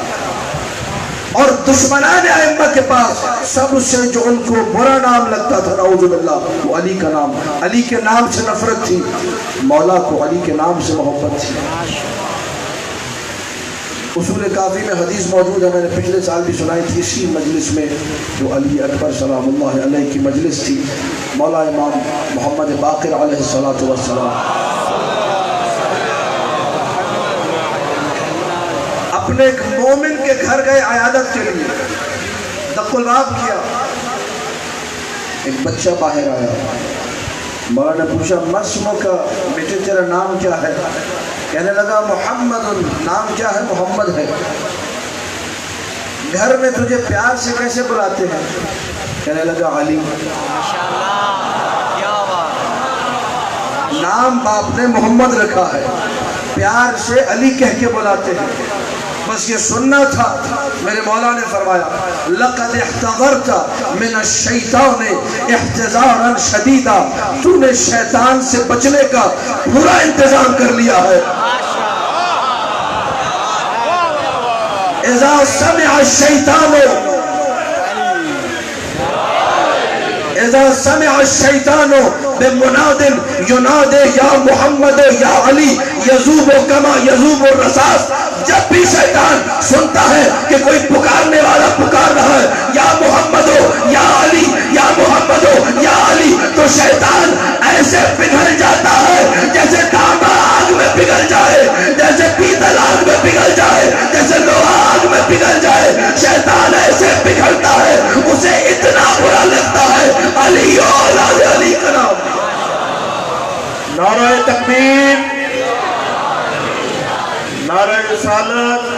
اور دشمنان ائمہ کے پاس سب سے جو ان کو برا نام لگتا تھا نعوذ باللہ وہ علی کا نام۔ علی کے نام سے نفرت تھی، مولا کو علی کے نام سے محبت تھی۔ اصول کافی میں حدیث موجود ہے، میں نے پچھلے سال بھی سنائی تھی اسی مجلس میں، جو علی اکبر سلام اللہ علیہ کی مجلس تھی، مولا امام محمد باقر علیہ السلام اپنے ایک مومن کے گھر گئے عیادت کے لیے، دق الباب کیا، ایک بچہ باہر آیا، مولا نے پوچھا ما اسمک، بیٹے تیرا نام کیا ہے؟ کہنے لگا محمد، نام کیا ہے؟ محمد ہے۔ گھر میں تجھے پیار سے کیسے بلاتے ہیں؟ کہنے لگا علی۔ نام باپ نے محمد رکھا ہے، پیار سے علی کہہ کے بلاتے ہیں۔ بس یہ سننا تھا۔ میرے مولا نے فرمایا لقد احتضرت من الشیطان احتضارا شدیدا، تو نے شیطان سے بچنے کا پورا انتظام کر لیا ہے۔ اذا سمع الشیطان بمناد ینادی یا محمد یا علی یذوب کما یذوب الرصاص، جب بھی شیطان سنتا ہے کہ کوئی پکارنے والا پکار رہا ہے یا محمد ہو یا علی، یا محمد ہو یا علی، تو شیطان ایسے پگھل جاتا ہے جیسے تانبا آگ میں پگھل جائے، جیسے پیتل آگ میں پگھل جائے، جیسے لوہا آگ میں پگھل جائے۔ شیطان ایسے پگھلتا ہے، اسے اتنا برا لگتا ہے علی اولاد علی کا نام۔ نعرہ تکبیر، نعرہ رسالت،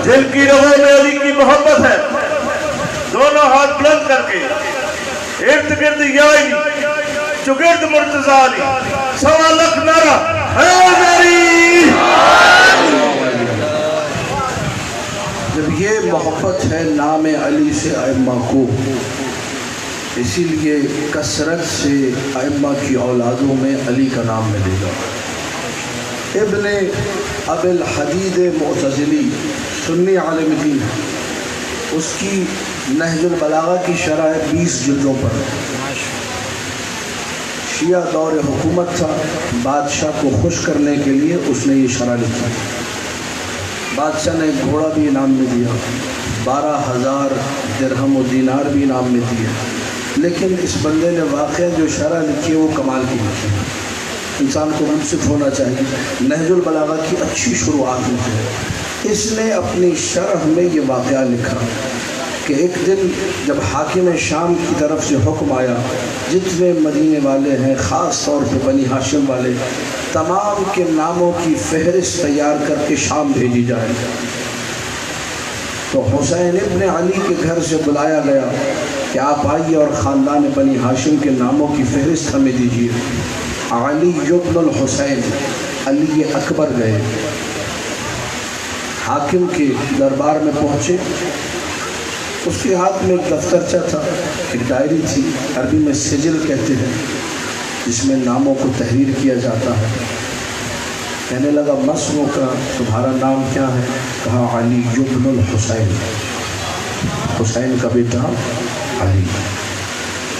جن کی رگوں میں علی کی محبت ہے، دونوں ہاتھ بلند کر کے ارد گرد یا علی چگرد مرتضی علی 1.25 لاکھ نعرہ حیدری۔ جب یہ محبت ہے نام علی سے ائمہ کو، اسی لیے کثرت سے ائمہ کی اولادوں میں علی کا نام ملے گا۔ ابن ابی الحدید معتزلی سنی عالم دین، اس کی نہج البلاغہ کی شرح 20 جلدوں پر۔ شیعہ دور حکومت تھا، بادشاہ کو خوش کرنے کے لیے اس نے یہ شرح لکھی۔ بادشاہ نے گھوڑا بھی انعام میں دیا، 12,000 درہم و دینار بھی انعام میں دیے، لیکن اس بندے نے واقعہ جو شرح لکھی ہے وہ کمال کی لکھی ہے۔ انسان کو منصف ہونا چاہیے۔ نہج البلاغہ کی اچھی شروعات میں ہے۔ اس نے اپنی شرح میں یہ واقعہ لکھا کہ ایک دن جب حاکم شام کی طرف سے حکم آیا جتنے مدینے والے ہیں، خاص طور پہ بنی ہاشم والے، تمام کے ناموں کی فہرست تیار کر کے شام بھیجی جائے، تو حسین ابن علی کے گھر سے بلایا گیا کہ آپ آئیے اور خاندان بنی ہاشم کے ناموں کی فہرست ہمیں دیجیے۔ علی ابن الحسین، علی اکبر گئے، حاکم کے دربار میں پہنچے، اس کے ہاتھ میں ایک دفترچہ تھا، ایک ڈائری تھی، عربی میں سجل کہتے ہیں، جس میں ناموں کو تحریر کیا جاتا ہے۔ کہنے لگا مسمو کا، تمہارا نام کیا ہے؟ کہا علی ابن الحسین، حسین کا بیٹا علی۔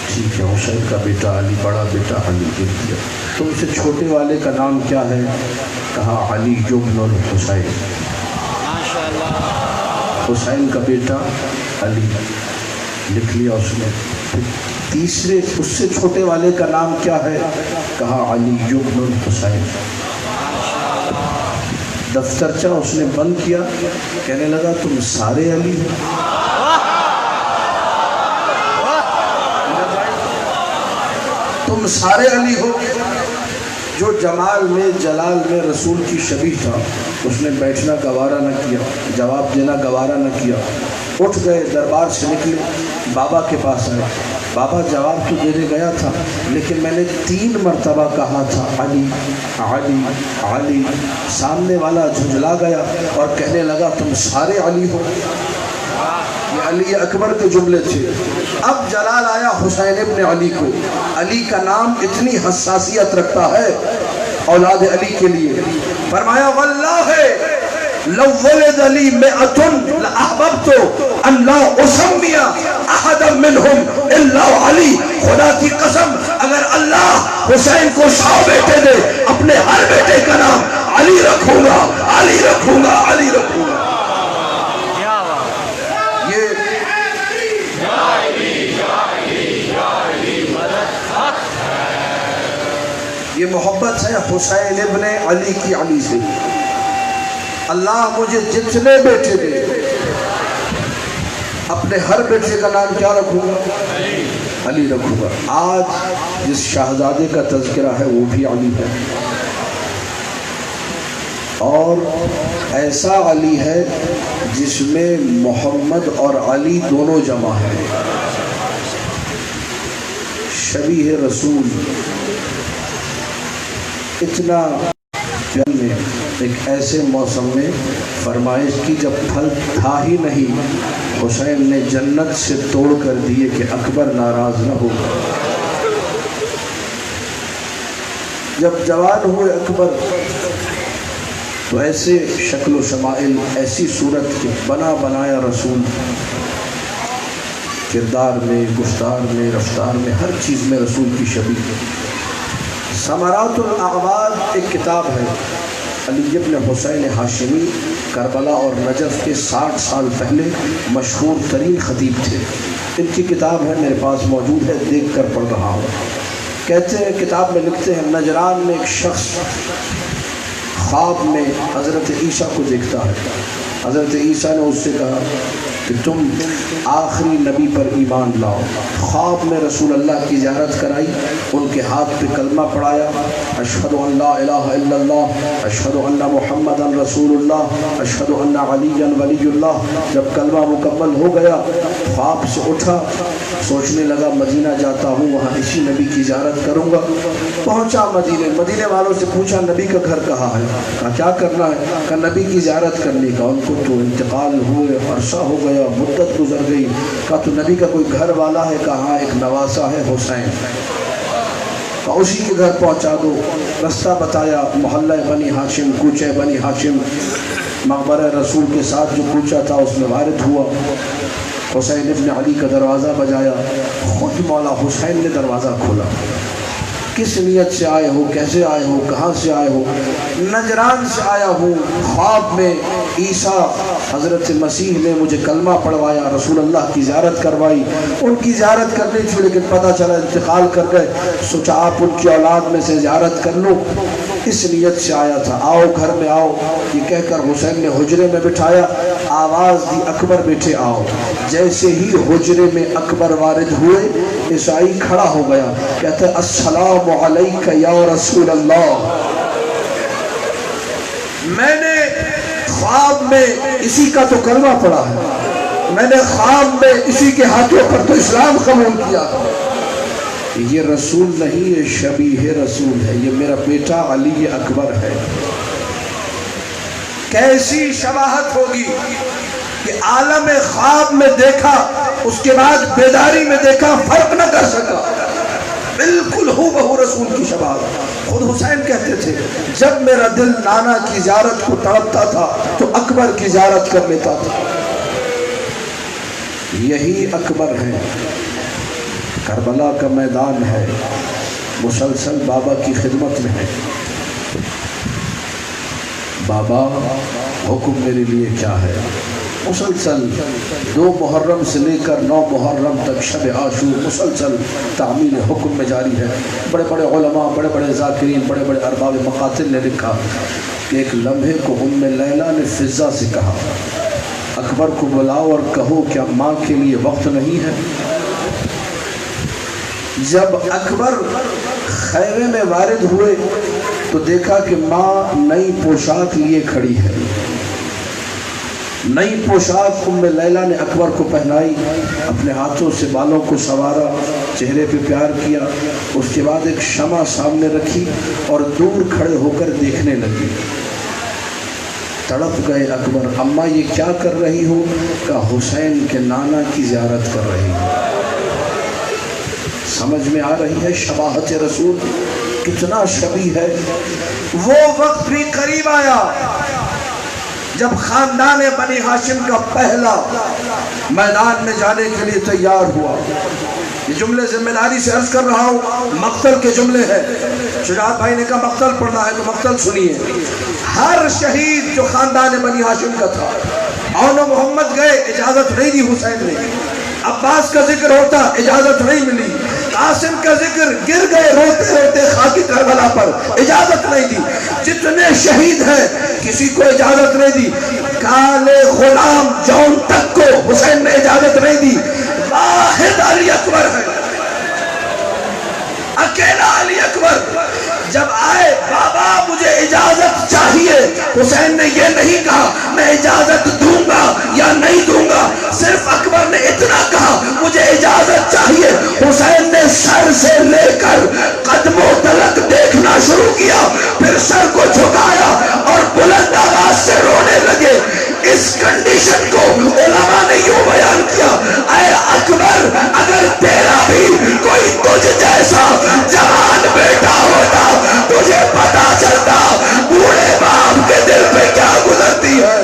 ٹھیک ہے، حسین کا بیٹا علی، بڑا بیٹا علی لکھ دیا۔ تم سے چھوٹے والے کا نام کیا ہے؟ کہا علی ابن الحسین۔ حسین کا بیٹا علی لکھ لیا اس نے۔ تیسرے اس سے چھوٹے والے کا نام کیا ہے؟ کہا علی بن الحسین۔ دفترچہ اس نے بند کیا، کہنے لگا تم سارے علی ہو؟ تم سارے علی ہو؟ جو جمال میں جلال میں رسول کی شبیہ تھا اس نے بیٹھنا گوارا نہ کیا، جواب دینا گوارا نہ کیا، اٹھ گئے، دربار سے نکلے، بابا کے پاس آئے۔ بابا جواب تو دینے گیا تھا لیکن میں نے 3 مرتبہ کہا تھا علی علی علی۔ سامنے والا جھنجلا گیا اور کہنے لگا تم سارے علی ہو؟ یہ علی اکبر کے جملے تھے۔ اب جلال آیا حسین ابن علی کو۔ علی کا نام اتنی حساسیت رکھتا ہے اولاد علی کے لیے، فرمایا واللہ لو ولد لی مئۃ لأحببت ان لا اسمی احدا منہم الا علی۔ خدا کی قسم اگر اللہ حسین کو 100 بیٹے دے اپنے ہر بیٹے کا نام علی رکھوں گا، علی رکھوں گا، علی رکھوں گا۔ یہ محبت ہے حسین ابن علی کی علی سے۔ اللہ مجھے جتنے بیٹے دے اپنے ہر بیٹے کا نام کیا رکھوں گا؟ علی رکھوں گا۔ آج جس شہزادے کا تذکرہ ہے وہ بھی علی ہے، اور ایسا علی ہے جس میں محمد اور علی دونوں جمع ہیں۔ شبیہ رسول اتنا میں ایک ایسے موسم میں فرمائش کی جب پھل تھا ہی نہیں، حسین نے جنت سے توڑ کر دیے کہ اکبر ناراض نہ ہو۔ جب جوان ہوئے اکبر تو ایسے شکل و شمائل، ایسی صورت کے بنا بنایا رسول، کردار میں، گفتار میں، رفتار میں، ہر چیز میں رسول کی شبیہ۔ ثمرات الاعمال ایک کتاب ہے، علی بن حسین ہاشمی کربلا اور نجف کے 60 سال پہلے مشہور ترین خطیب تھے۔ ان کی کتاب ہے، میرے پاس موجود ہے، دیکھ کر پڑھ رہا ہوں۔ کہتے ہیں، کتاب میں لکھتے ہیں، نجران میں ایک شخص خواب میں حضرت عیسیٰ کو دیکھتا ہے۔ حضرت عیسیٰ نے اس سے کہا کہ تم آخری نبی پر ایمان لاؤ۔ خواب میں رسول اللہ کی زیارت کرائی، ان کے ہاتھ پہ کلمہ پڑھایا، اشہد ان لا الہ الا اللہ، اشہد ان محمدا رسول اللہ، اشہد ان علی ولی اللہ۔ جب کلمہ مکمل ہو گیا، خواب سے اٹھا، سوچنے لگا مدینہ جاتا ہوں، وہاں اسی نبی کی زیارت کروں گا۔ پہنچا مدینے، مدینے والوں سے پوچھا نبی کا گھر کہاں ہے؟ کہا کیا کرنا ہے؟ کہا نبی کی زیارت کرنے کا۔ ان کو تو انتقال ہوئے، عرصہ ہو گیا، مدت گزر گئی۔ کہا تو نبی کا کوئی گھر والا ہے؟ کہا ایک نواسہ ہے حسین، کہا اسی کے گھر پہنچا دو۔ رستہ بتایا، محلہ بنی ہاشم، کوچہ بنی ہاشم، مقبرہ رسول کے ساتھ جو کوچہ تھا اس میں وارد ہوا۔ حسین ابن علی کا دروازہ بجایا، خود مولا حسین نے دروازہ کھولا۔ کس نیت سے آئے ہو؟ کیسے آئے ہو؟ کہاں سے آئے ہو؟ نجران سے آیا ہوں، خواب میں عیسیٰ حضرت مسیح نے مجھے کلمہ پڑھوایا، رسول اللہ کی زیارت کروائی۔ ان کی زیارت کرنی تھی لیکن پتہ چلا انتقال کر گئے، سوچا آپ ان کی اولاد میں سے زیارت کر لو، اس نیت سے آیا تھا۔ آؤ گھر میں آؤ، یہ کہہ کر حسین نے حجرے میں بٹھایا، آواز دی اکبر بیٹے آؤ۔ جیسے ہی حجرے میں اکبر وارد ہوئے، عیسائی کھڑا ہو گیا، کہتا ہے السلام علیک یا رسول اللہ۔ میں نے خواب میں اسی کا تو کلمہ پڑھا ہے، میں نے خواب میں اسی کے ہاتھوں پر تو اسلام قبول کیا۔ یہ رسول نہیں، یہ شبیہ رسول ہے، یہ میرا بیٹا علی اکبر ہے۔ کیسی شباہت ہوگی کہ عالم خواب میں دیکھا، اس کے بعد بیداری میں دیکھا، فرق نہ کر سکا، بالکل ہو بہو رسول کی شباہت۔ خود حسین کہتے تھے جب میرا دل نانا کی زیارت کو تڑپتا تھا تو اکبر کی زیارت کر لیتا تھا۔ یہی اکبر ہے، کربلا کا میدان ہے، مسلسل بابا کی خدمت میں ہے۔ بابا حکم میرے لیے کیا ہے؟ مسلسل 2 محرم سے لے کر 9 محرم تک شب عاشور مسلسل تعمیل حکم میں جاری ہے۔ بڑے بڑے علماء، بڑے بڑے ذاکرین، بڑے بڑے ارباب مقاتل نے لکھا کہ ایک لمحے کو ام لیلہ نے فضہ سے کہا اکبر کو بلاؤ اور کہو کیا ماں کے لیے وقت نہیں ہے؟ جب اکبر خیمے میں وارد ہوئے تو دیکھا کہ ماں نئی پوشاک لیے کھڑی ہے۔ نئی پوشاک ام لیلہ نے اکبر کو پہنائی، اپنے ہاتھوں سے بالوں کو سنوارا، چہرے پہ پیار کیا، اس کے بعد ایک شمع سامنے رکھی اور دور کھڑے ہو کر دیکھنے لگی۔ تڑپ گئے اکبر، اماں یہ کیا کر رہی ہو؟ کہ حسین کے نانا کی زیارت کر رہی ہو۔ سمجھ میں آ رہی ہے شباہت رسول کتنا شبیہ ہے۔ وہ وقت بھی قریب آیا جب خاندان بنی ہاشم کا پہلا میدان میں جانے کے لیے تیار ہوا۔ یہ جملے ذمہ داری سے عرض کر رہا ہوں، مقتل کے جملے ہیں۔ شجاعت بھائی نے کہا مقتل پڑھنا ہے تو مقتل سنیے۔ ہر شہید جو خاندان بنی ہاشم کا تھا، اون و محمد گئے، اجازت نہیں دی حسین نے۔ عباس کا ذکر ہوتا، اجازت نہیں ملی۔ قاسم کا ذکر، گر گئے روتے روتے خاک کربلا پر، اجازت نہیں دی۔ جتنے شہید ہیں کسی کو اجازت نہیں دی۔ کالے غلام جون تک کو حسین نے اجازت نہیں دی۔ واحد علی اکبر ہے، اکیلا علی اکبر۔ جب آئے بابا مجھے اجازت چاہیے، حسین نے یہ نہیں کہا میں اجازت دوں گا یا نہیں دوں گا، صرف اکبر نے اتنا کہا مجھے اجازت چاہیے۔ حسین نے سر سے لے کر قدموں تلک دیکھنا شروع کیا، پھر سر کو جھکایا اور بلند آواز سے رونے لگے۔ اس کنڈیشن کو علماء نے یوں بیان کیا، اے اکبر اگر تیرا بھی کوئی تجھ جیسا جوان بیٹا ہوتا تجھے پتا چلتا بوڑھے باپ کے دل پہ کیا گزرتی ہے۔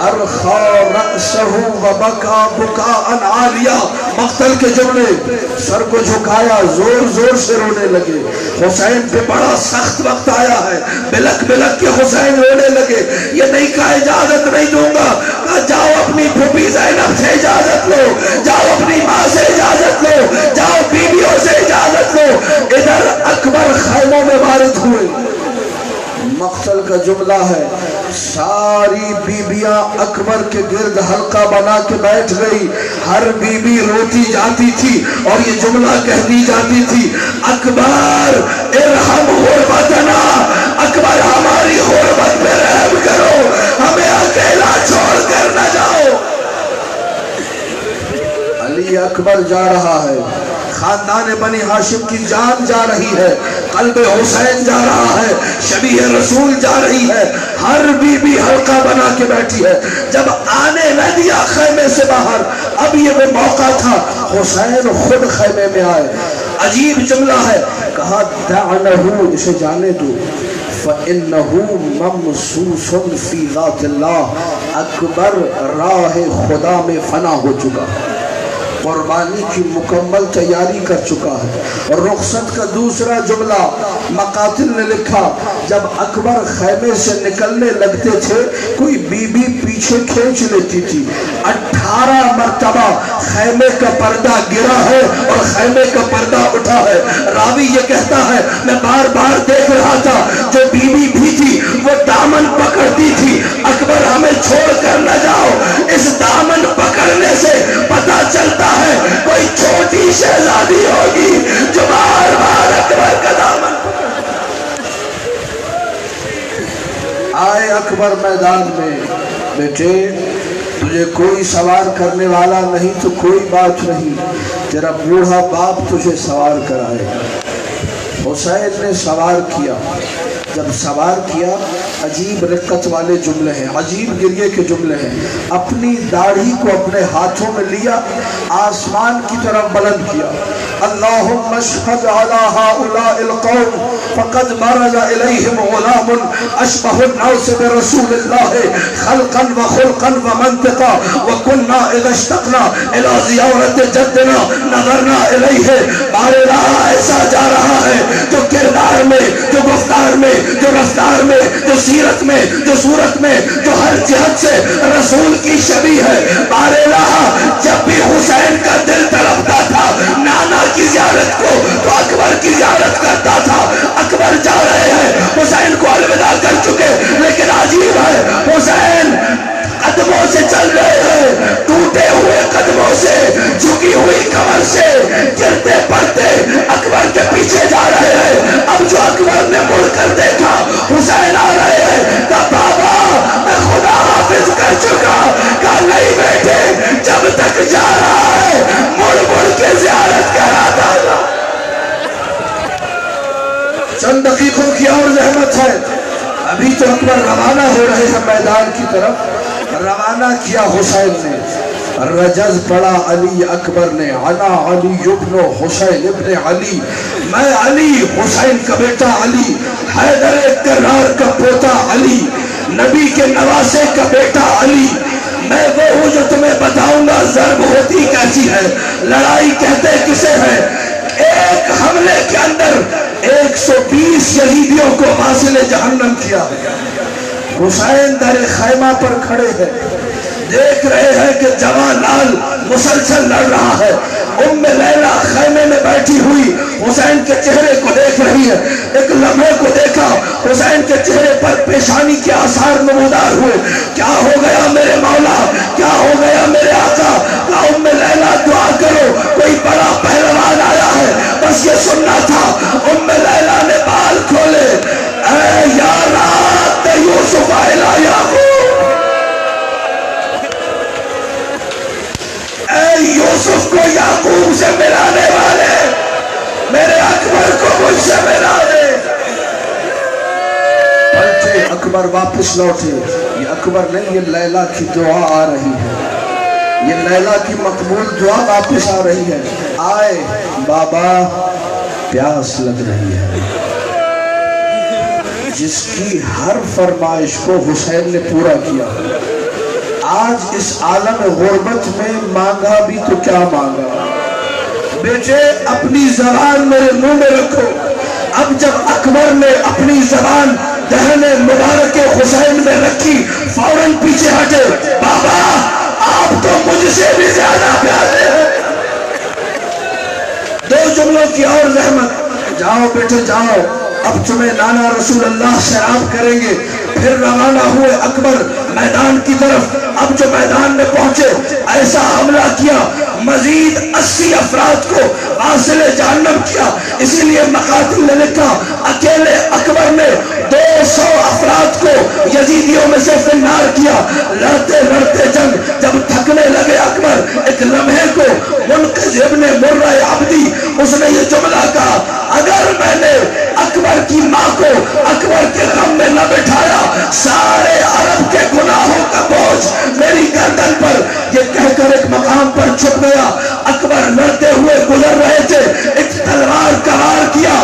ارخا رأسہ وبکا بکاء عالیہ، مقتل کے جملے، سر کو جھکایا، زور زور سے رونے لگے۔ حسین پہ بڑا سخت وقت آیا ہے، بلک بلک کے حسین رونے لگے۔ یہ نہیں کہا اجازت نہیں دوں گا، کہا جاؤ اپنی پھوپھی زینب سے اجازت لو، جاؤ اپنی ماں سے اجازت لو، جاؤ بیویوں سے اجازت لو۔ ادھر اکبر خیموں میں وارد ہوئے۔ مقتل کا جملہ ہے، ساری بیبیاں اکبر کے گرد حلقہ بنا کے بیٹھ گئی۔ ہر بیوی روتی جاتی تھی اور یہ جملہ کہہ دی جاتی تھی، اکبر ارحم غربتنا، اکبر ہماری غربت پہ رحم کرو، ہمیں اکیلا چھوڑ کر نہ جاؤ۔ علی اکبر جا رہا ہے، خاندان بنی ہاشم کی جان جا رہی ہے، قلب حسین جا رہا ہے، شبیہ رسول جا رہی ہے، ہر بیوی حلقہ بنا کے بیٹھی ہے۔ جب آنے نہ دیا خیمے سے باہر، اب یہ وہ موقع تھا، حسین خود خیمے میں آئے۔ عجیب جملہ ہے، کہا دعنہو، اسے جانے دو، فَإِنَّهُ مَمْسُوسٌ فِي ذَاتِ اللَّهِ، اکبر راہ خدا میں فنا ہو چکا، قربانی کی مکمل تیاری کر چکا ہے۔ اور رخصت کا دوسرا جملہ مقاتل نے لکھا، جب اکبر خیمے سے نکلنے لگتے تھے کوئی بی بی پیچھے کھینچ لیتی تھی۔ 18 مرتبہ خیمے کا پردہ گرا ہے اور خیمے کا پردہ اٹھا ہے۔ راوی یہ کہتا ہے میں بار بار دیکھ رہا تھا، جو بی بی بھی تھی وہ دامن پکڑتی تھی، اکبر ہمیں چھوڑ کر نہ جاؤ۔ اس دامن پکڑنے سے پتہ چلتا ہے کوئی چھوٹی شہزادی ہوگی جو بار بار اکبر کا دامن آئے۔ اکبر میدان میں، بیٹے تجھے کوئی سوار کرنے والا نہیں تو کوئی بات نہیں، تیرا بوڑھا باپ تجھے سوار کرائے گا۔ حسین نے سوار کیا، جب سوار کیا عجیب رقت والے جملے ہیں، عجیب گریے کے جملے ہیں۔ اپنی داڑھی کو اپنے ہاتھوں میں لیا، آسمان کی طرف بلند کیا، اللهم اشهد على هؤلاء القوم فقد مرج إليهم غلام أشبه الناس برسول الله خلقا وخلقا ومنطقا وكنا إذا اشتقنا إلى زيارة جدنا نظرنا إليه بارے رہا ایسا جا رہا ہے جو کردار میں جو گفتار میں جو رفتار میں جو سیرت میں جو صورت میں جو ہر جہت سے رسول کی شبیہ ہے بارے رہا جب بھی حسین کا دل تڑپتا تھا نانا کی زیارت کو تو اکبر کی زیارت کرتا تھا اکبر جا رہے ہیں حسین کو الوداع کر چکے لیکن عجیب ہے حسین قدموں سے چل رہے ہیں ٹوٹے ہوئے قدموں سے جھکی ہوئی کمر سے گرتے پڑتے اکبر کے پیچھے جا رہے ہیں اب جو اکبر نے مڑ کر دیکھا حسین آ رہے ہیں کہا بابا میں خدا حافظ کر چکا کہا نہیں بیٹے جب تک جا رہا ہے مڑ مڑ کے زیارت کراتا تھا چند دقیقوں کی اور زحمت ہے ابھی تو اکبر روانہ ہو رہے ہیں میدان کی طرف روانہ کیا حسین نے رجز پڑا علی اکبر نے انا علی ابن حسین ابن علی میں علی حسین کا بیٹا علی حیدر کرار کا پوتا علی نبی کے نواسے کا بیٹا علی میں وہ ہوں جو تمہیں بتاؤں گا ضرب ہوتی کیسی ہے لڑائی کہتے کسے ہے ایک حملے کے اندر 120 یزیدیوں کو واصل جہنم کیا حسین در خیمہ پر کھڑے ہیں دیکھ رہے ہیں کہ جوان لال مسلسل لڑ رہا ہے ام لیلہ خیمے میں بیٹھی ہوئی حسین کے چہرے کو دیکھ رہی ہے ایک لمحے کو دیکھا حسین کے چہرے پر پیشانی کے آثار نمودار ہوئے کیا ہو گیا میرے مولا کیا ہو گیا میرے آقا کہا ام لیلہ دعا کرو کوئی بڑا پہلوان آیا ہے بس یہ سننا تھا ام لیلہ نے بال کھولے اے یا رات یوسف الا یعقوب اے یوسف کو یعقوب سے ملانے والے میرے اکبر کو مجھ سے ملا دے پلٹے اکبر واپس لوٹے یہ اکبر نہیں یہ لیلہ کی دعا آ رہی ہے یہ لیلہ کی مقبول دعا واپس آ رہی ہے آئے بابا پیاس لگ رہی ہے جس کی ہر فرمائش کو حسین نے پورا کیا آج اس عالم غربت میں مانگا بھی تو کیا مانگا بیٹے اپنی زبان میرے منہ میں رکھو اب جب اکبر نے اپنی زبان دہن مبارک حسین میں رکھی فوراً پیچھے ہٹے بابا آپ تو مجھ سے بھی زیادہ پیارے ہیں دو جملوں کی اور رحمت جاؤ بیٹے جاؤ اب تمہیں نانا رسول اللہ سلام کریں گے پھر روانہ ہوئے اکبر میدان کی طرف اب جو میدان میں پہنچے ایسا حملہ کیا مزید 80 افراد کو واصل جہنم کیا اسی لیے مقاتل نے لکھا اکیلے اکبر نے 200 افراد کو یزیدیوں میں سے فنار کیا لڑتے لڑتے جنگ جب تھکنے لگے اکبر ایک لمحے کو منقذ ابن مرہ عبدی اس نے یہ جملہ کہا اگر میں نے اکبر کی ماں کو اکبر کے غم میں نہ بٹھایا سارے عرب کے گناہوں کا بوجھ میری گردن پر یہ کہہ کر ایک مقام پر چھپ گیا اکبر لڑتے ہوئے گزر رہے تھے ایک تلوار کا وار کیا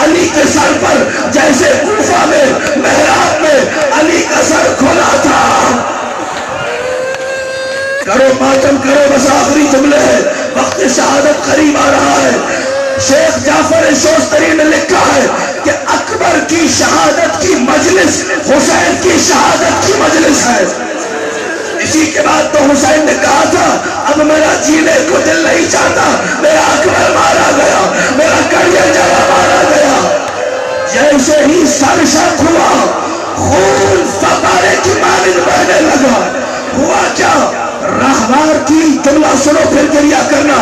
علی کے سر پر جیسے کوفہ میں محراب میں علی کا سر کھولا تھا کرو ماتم کرو بس آخری جملے ہے وقت شہادت قریب آ رہا ہے شیخ جعفر شوستری نے لکھا ہے کہ اکبر کی شہادت کی مجلس حسین کی شہادت کی مجلس ہے اسی کے بعد تو حسین نے کہا تھا اب میرا جینے کو دل نہیں چاہتا میرا اکبر مارا گیا میرا کڑیہ جگہ مارا گیا جیسے ہی سر شک ہوا خون فقارے کی مانند بہنے لگا ہوا کیا راہوار کی جملہ سنو پھر گریہ کرنا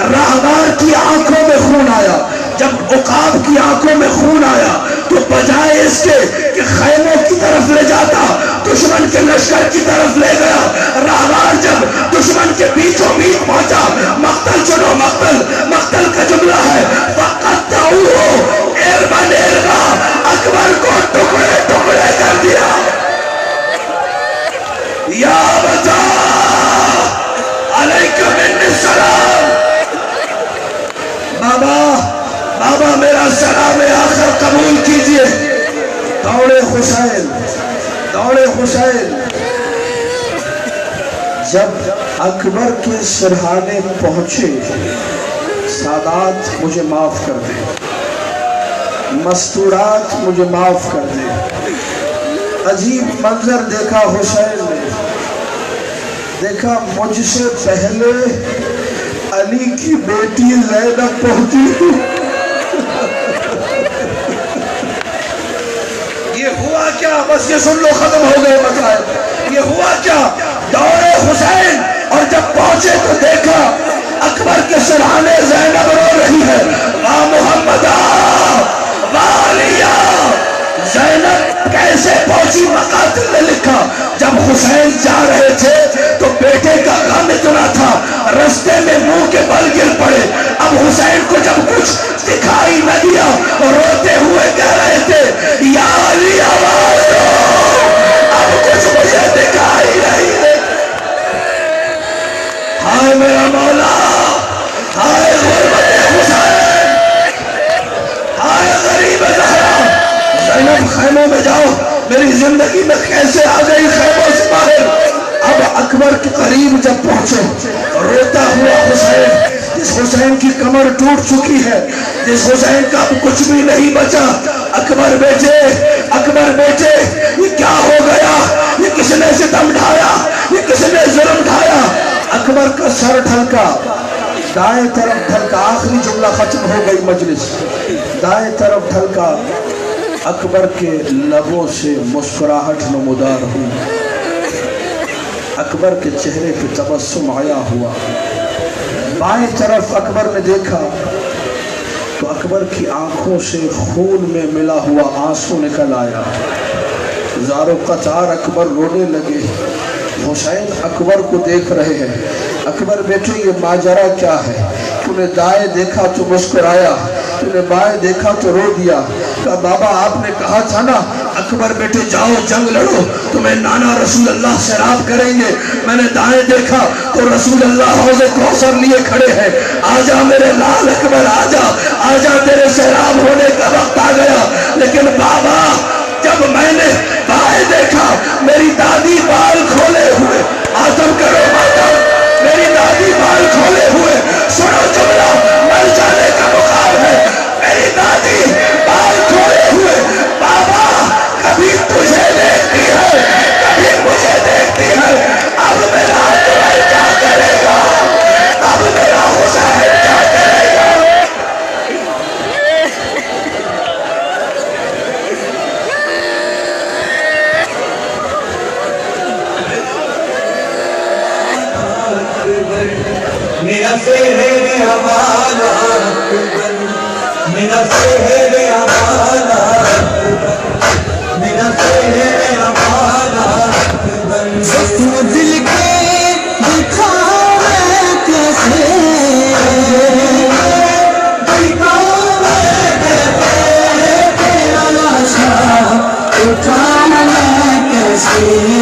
راہوار کی آنکھوں میں خون آیا جب عقاب کی آنکھوں میں خون آیا تو بجائے اس کے کہ خیموں کی طرف لے جاتا دشمن کے لشکر کی طرف لے گیا راہوار جب دشمن کے بیچوں بیچ پہنچا مقتل چنو مقتل کا جملہ ہے فَقَتَّعُوهُ اِرْبَنْ اِرْبَا اکبر کو ٹکڑے ٹکڑے کر دیا یا بتا علیکم السلام بابا میرا سلام آخر قبول کیجئے. دوڑے حسین، دوڑے حسین. جب اکبر کے سرحانے پہنچے، سادات مجھے معاف کر دے، مستورات مجھے معاف کر دے. عجیب منظر دیکھا حسین نے. دیکھا مجھ سے پہلے علی کی بیٹی زینب پہنچی. یہ ہوا کیا؟ بس یہ سن لو، ختم ہو گئے مسائل. یہ ہوا کیا؟ دوڑے حسین، اور جب پہنچے تو دیکھا اکبر کے سرحانے زینب رو رہی ہے. واہ محمد واہ علیہ. زینب کیسے پہنچی؟ مقاتل نے لکھا جب حسین جا رہے تھے تو بیٹے کا غم اتنا تھا، رستے میں منہ کے بل گر پڑے. اب حسین کو جب کچھ دکھائی نہ دیا، روتے ہوئے کہہ رہے تھے یا علی آواز دو، اب کچھ مجھے دکھائی نہیں دے. ہائے میرا مولا، ہائے غربت حسین، ہائے غریب زہرا. زینب خیموں میں جاؤ، میری زندگی میں کیسے آ گئی خیموں سے باہر. اب اکبر کے قریب جب پہنچے، روتا ہوا حسین، جس حسین کی کمر ٹوٹ چکی ہے، جس حسین کا اب کچھ بھی نہیں بچا. اکبر بیٹے، اکبر بیٹے، یہ کیا ہو گیا؟ یہ کس نے ستم ڈھایا؟ یہ کس نے ظلم ڈھایا؟ اکبر کا سر ڈھلکا، دائیں طرف ڈھلکا. آخری جملہ ختم ہو گئی مجلس. دائیں طرف ڈھلکا، اکبر کے لبوں سے مسکراہٹ نمودار ہوئی. اکبر کے چہرے پہ تبسم آیا ہوا. بائیں طرف اکبر نے دیکھا تو اکبر کی آنکھوں سے خون میں ملا ہوا آنسو نکل آیا. زارو قطار اکبر رونے لگے. حسین اکبر کو دیکھ رہے ہیں. اکبر بیٹے یہ ماجرا کیا ہے؟ تو نے دائیں دیکھا تو مسکرایا، تو نے بائیں دیکھا تو رو دیا. کہا بابا آپ نے کہا تھا نا اکبر بیٹے جاؤ جنگ لڑو، تمہیں نانا رسول اللہ سیراب کریں گے. میں نے دائیں دیکھا تو رسول اللہ حوض کوثر لیے کھڑے ہیں. آجا میرے لال اکبر، آجا آجا، تیرے سیراب ہونے کا وقت آ گیا. لیکن بابا جب میں نے بائیں دیکھا، میری دادی بال کھولے ہوئے، ماتم کرو ماتم، میری دادی بال کھولے ہوئے. سنو جملہ، مر جانے کا مقام ہے. میری دادی بال کھولے ہوئے. بابا کبھی تجھے دیکھتی ہے، کبھی مجھے دیکھتی ہے. اب میرا اکبر کیا کرے گا؟ اب میرا حسین کیا کرے گا؟ میرا شہر ہمارا اکبر، میرا شہر ہمارا اکبر، میرا شہر ہمارا اکبر. تو دل کے دکھاوے کیسے، دکھاوے کیسے، تیرا لاشا اٹھاوے کیسے.